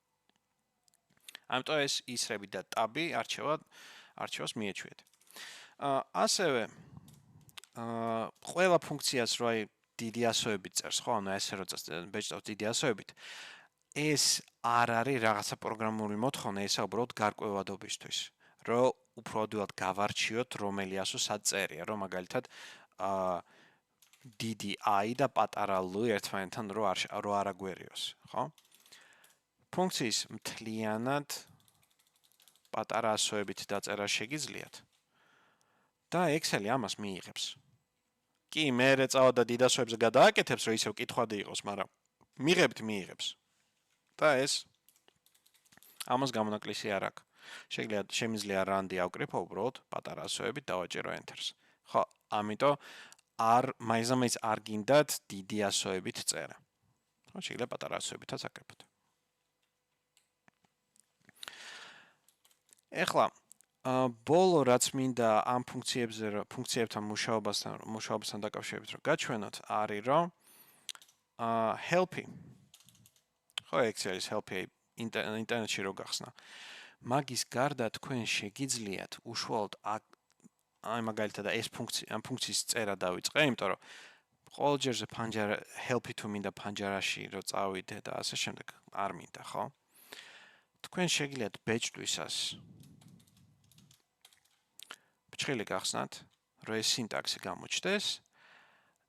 ამიტომ ეს ისრები და Tab-ი არჩევას მიეჩვიეთ. ასევე ყველა ფუნქციას რო აი დიდი ასოებით წერს, ხო, ანუ ესე რო წერს ბეჭდავს დიდი ასოებით, ეს არ არის რაღაცა პროგრამული მოთხოვნა, ესა უბრალოდ გარკვევადობისთვის, რომ უფრო ადვილად გავარჩიოთ რომელი ასო სად წერია, რომ მაგალითად დიდი I და პატარა L ერთმანეთთან რო არ აგვერიოს, ხო? ფუნქციის მთლიანად პატარა ასოებით დაწერა შეგიძლიათ და Excel-ი ამას მიიღებს. კი, მე წავა და დიდ ასოებზე გადააკეთებს, რომ ისევ კითხვადი იყოს, მაგრამ მიიღებს. და ეს ამას გამონაკლისი არ აქვს. შემიძლია rand-ი ავკრიფო უბრალოდ პატარა ასოებით დავაჭირო Enter-ს. ხო, ამიტომ მაინც არ გინდათ დიდი ასოებით წერა. ხო, შეიძლება პატარა ასოებითაც აკრიფოთ. ეხლა ბოლო რაც მინდა ამ ფუნქციებთან მუშაობასთან დაკავშირებით რომ გაჩვენოთ, არის რომ help-ი. ხო, Excel-ის help-ი ინტერნეტში რო გახსნა. მაგის გარდა თქვენ შეგიძლიათ უშუალოდ აი მაგალითად ეს ფუნქციის წერა დავიწყე, იმიტომ რომ ყოველ ჯერზე ფანჯარა help-ი თუ მინდა ფანჯარაში რო წავიდე და ასე შემდეგ არ მინდა, ხო? თქვენ შეგიძლიათ ბეჭდვისას ფრჩხილი გახსნათ, რომ ეს სინტაქსი გამოჩნდეს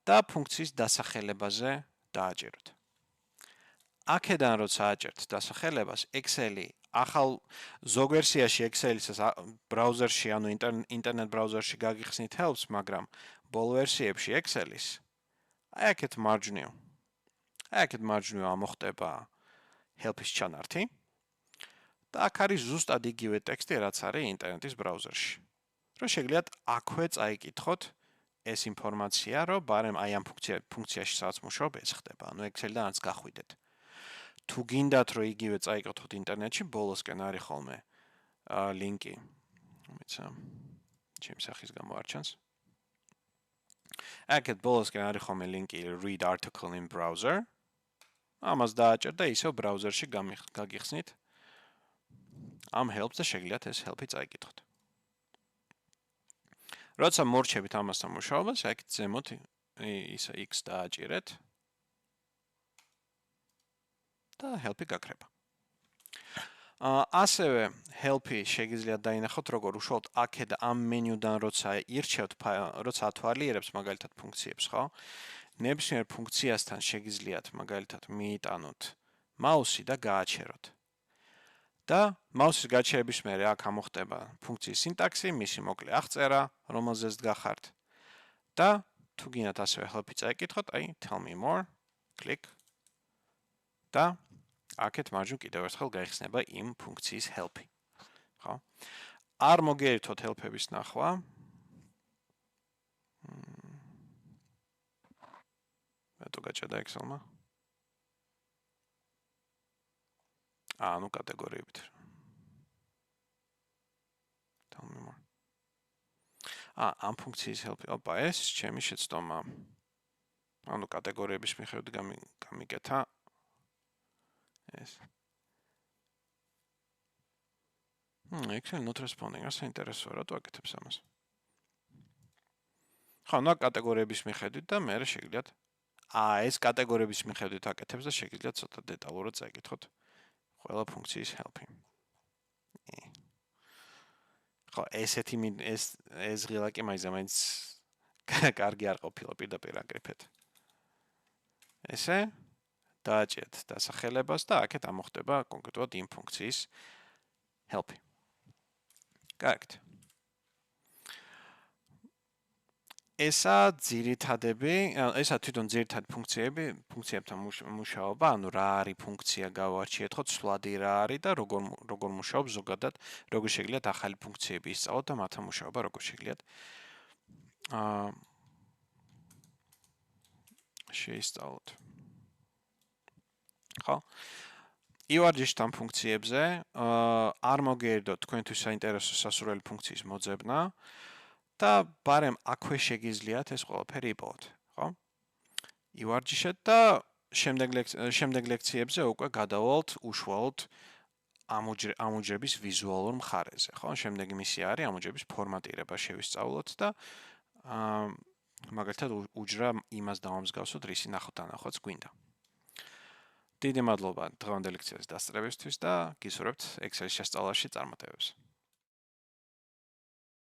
და ფუნქციის დასახელებაზე დააჭიროთ. აქედან როცა აჭერთ დასახელებას, Excel-ი ახალ ზოგ ვერსიაში Excel-ის ბრაუზერში, ანუ ინტერნეტ ბრაუზერში გაგიხსნით help-ს, მაგრამ ბოლო ვერსიებში Excel-ის აი აქეთ მარჯვნივ ამოხდება help-ის ჩანართი და აქ არის ზუსტად იგივე ტექსტი, რაც არის ინტერნეტის ბრაუზერში. რომ შეგიძლიათ აქვე წაიკითხოთ ეს ინფორმაცია, რომ ბარემ აი ამ ფუნქციაში სადაც მუშაობ ეს ხდება, ანუ Excel-დან არც გახვიდეთ. თუ გინდათ რომ იგივე წაიკითხოთ ინტერნეტში, ბოლოსკენ არის ხოლმე ლინკი. მეცა ჩემი სახის გამოარჩენს. აქეთ ბოლოსკენ არის ხოლმე ლინკი read article in browser. ამას დააჭერ და ისევ ბრაუზერში გაგიხსნით ამ help-ს და შეგიძლიათ ეს help-ი წაიკითხოთ. როცა მორჩებით ამასთან მუშაობას, აქ ზემოთ ისა x დააჭირეთ და help-ი გაქრება. ასევე help-ი შეგიძლიათ დაინახოთ, როგორ უშუალოდ აქედან ამ მენიუდან როცა ირჩევთ, როცა ათვალიერებს მაგალითად ფუნქციებს, ხო? ნებისმიერ ფუნქციასთან შეგიძლიათ მაგალითად მიიტანოთ მაუსი და გააჩეროთ. და მაუსის გაჩერების მერე აქ ამოხდება ფუნქციის სინტაქსი, მისი მოკლე აღწერა, რომელზეც გახართ. და თუ გინდათ ასევე help-ი წაიკითხოთ, აი tell me more, click და აქეთ მარჯვნივ კიდევ ერთხელ გაიხსნება იმ ფუნქციის help-ი. ხო? არ მოგერითოთ help-ების ნახვა. რატო გაჭედა Excel-მა? ანუ კატეგორიებით. Tell me more. ამ ფუნქციის help-ი, ოპა, ეს ჩემი შეცდომა. ანუ კატეგორიების მიხედვით გამიკეთა ეს. Excel not responding, ასე ინტერესოა, რატო აკეთებს ამას? ხო, ნუ კატეგორიების მიხედვით და მე შეგიძლიათ ეს კატეგორიების მიხედვით აკეთებს და შეგიძლიათ ცოტა დეტალურად წაიკითხოთ ყველა ფუნქციის help-ი. ხო, ესეთი ეს ღილაკი მაინც კარგი არ ყოფილა პირდაპირ აკრიფეთ. ესე დააჭერთ დასახელებას და აქეთ ამოხდება კონკრეტულად იმ ფუნქციის help-ი. კარგად. ესა თვითონ ძირითადი ფუნქციებთან მუშაობა, ანუ რა არის ფუნქცია გავარჩიეთ, ხო, ცვლადი რა არის და როგორ მუშაობს ზოგადად, როგორ შეგიძლიათ ახალი ფუნქციები ისწავლოთ და მათთან მუშაობა როგორ შეგიძლიათ შეისწავლოთ. ხო? ივარჯიშთან ფუნქციებზე არ მოგერიდოთ თქვენთვის საინტერესო სასურველი ფუნქციის მოძებნა და ბარემ აქვე შეგიძლიათ ეს ყველაფერი იპოვოთ, ხო? ივარჯიშეთ და შემდეგ ლექციებზე უკვე გადავალთ უშუალოდ ამოჯრების ვიზუალურ მხარეზე, ხო? შემდეგი მისია არის ამოჯრების ფორმატირება შევისწავლოთ და მაგალითად უჯრა იმას დავამსგავსოთ, რისი ნახოთ გვინდა. დიდი მადლობა დღევანდელ ლექციას დასწრებისთვის და გისურვებთ Excel-ის შესწავლაში წარმატებებს.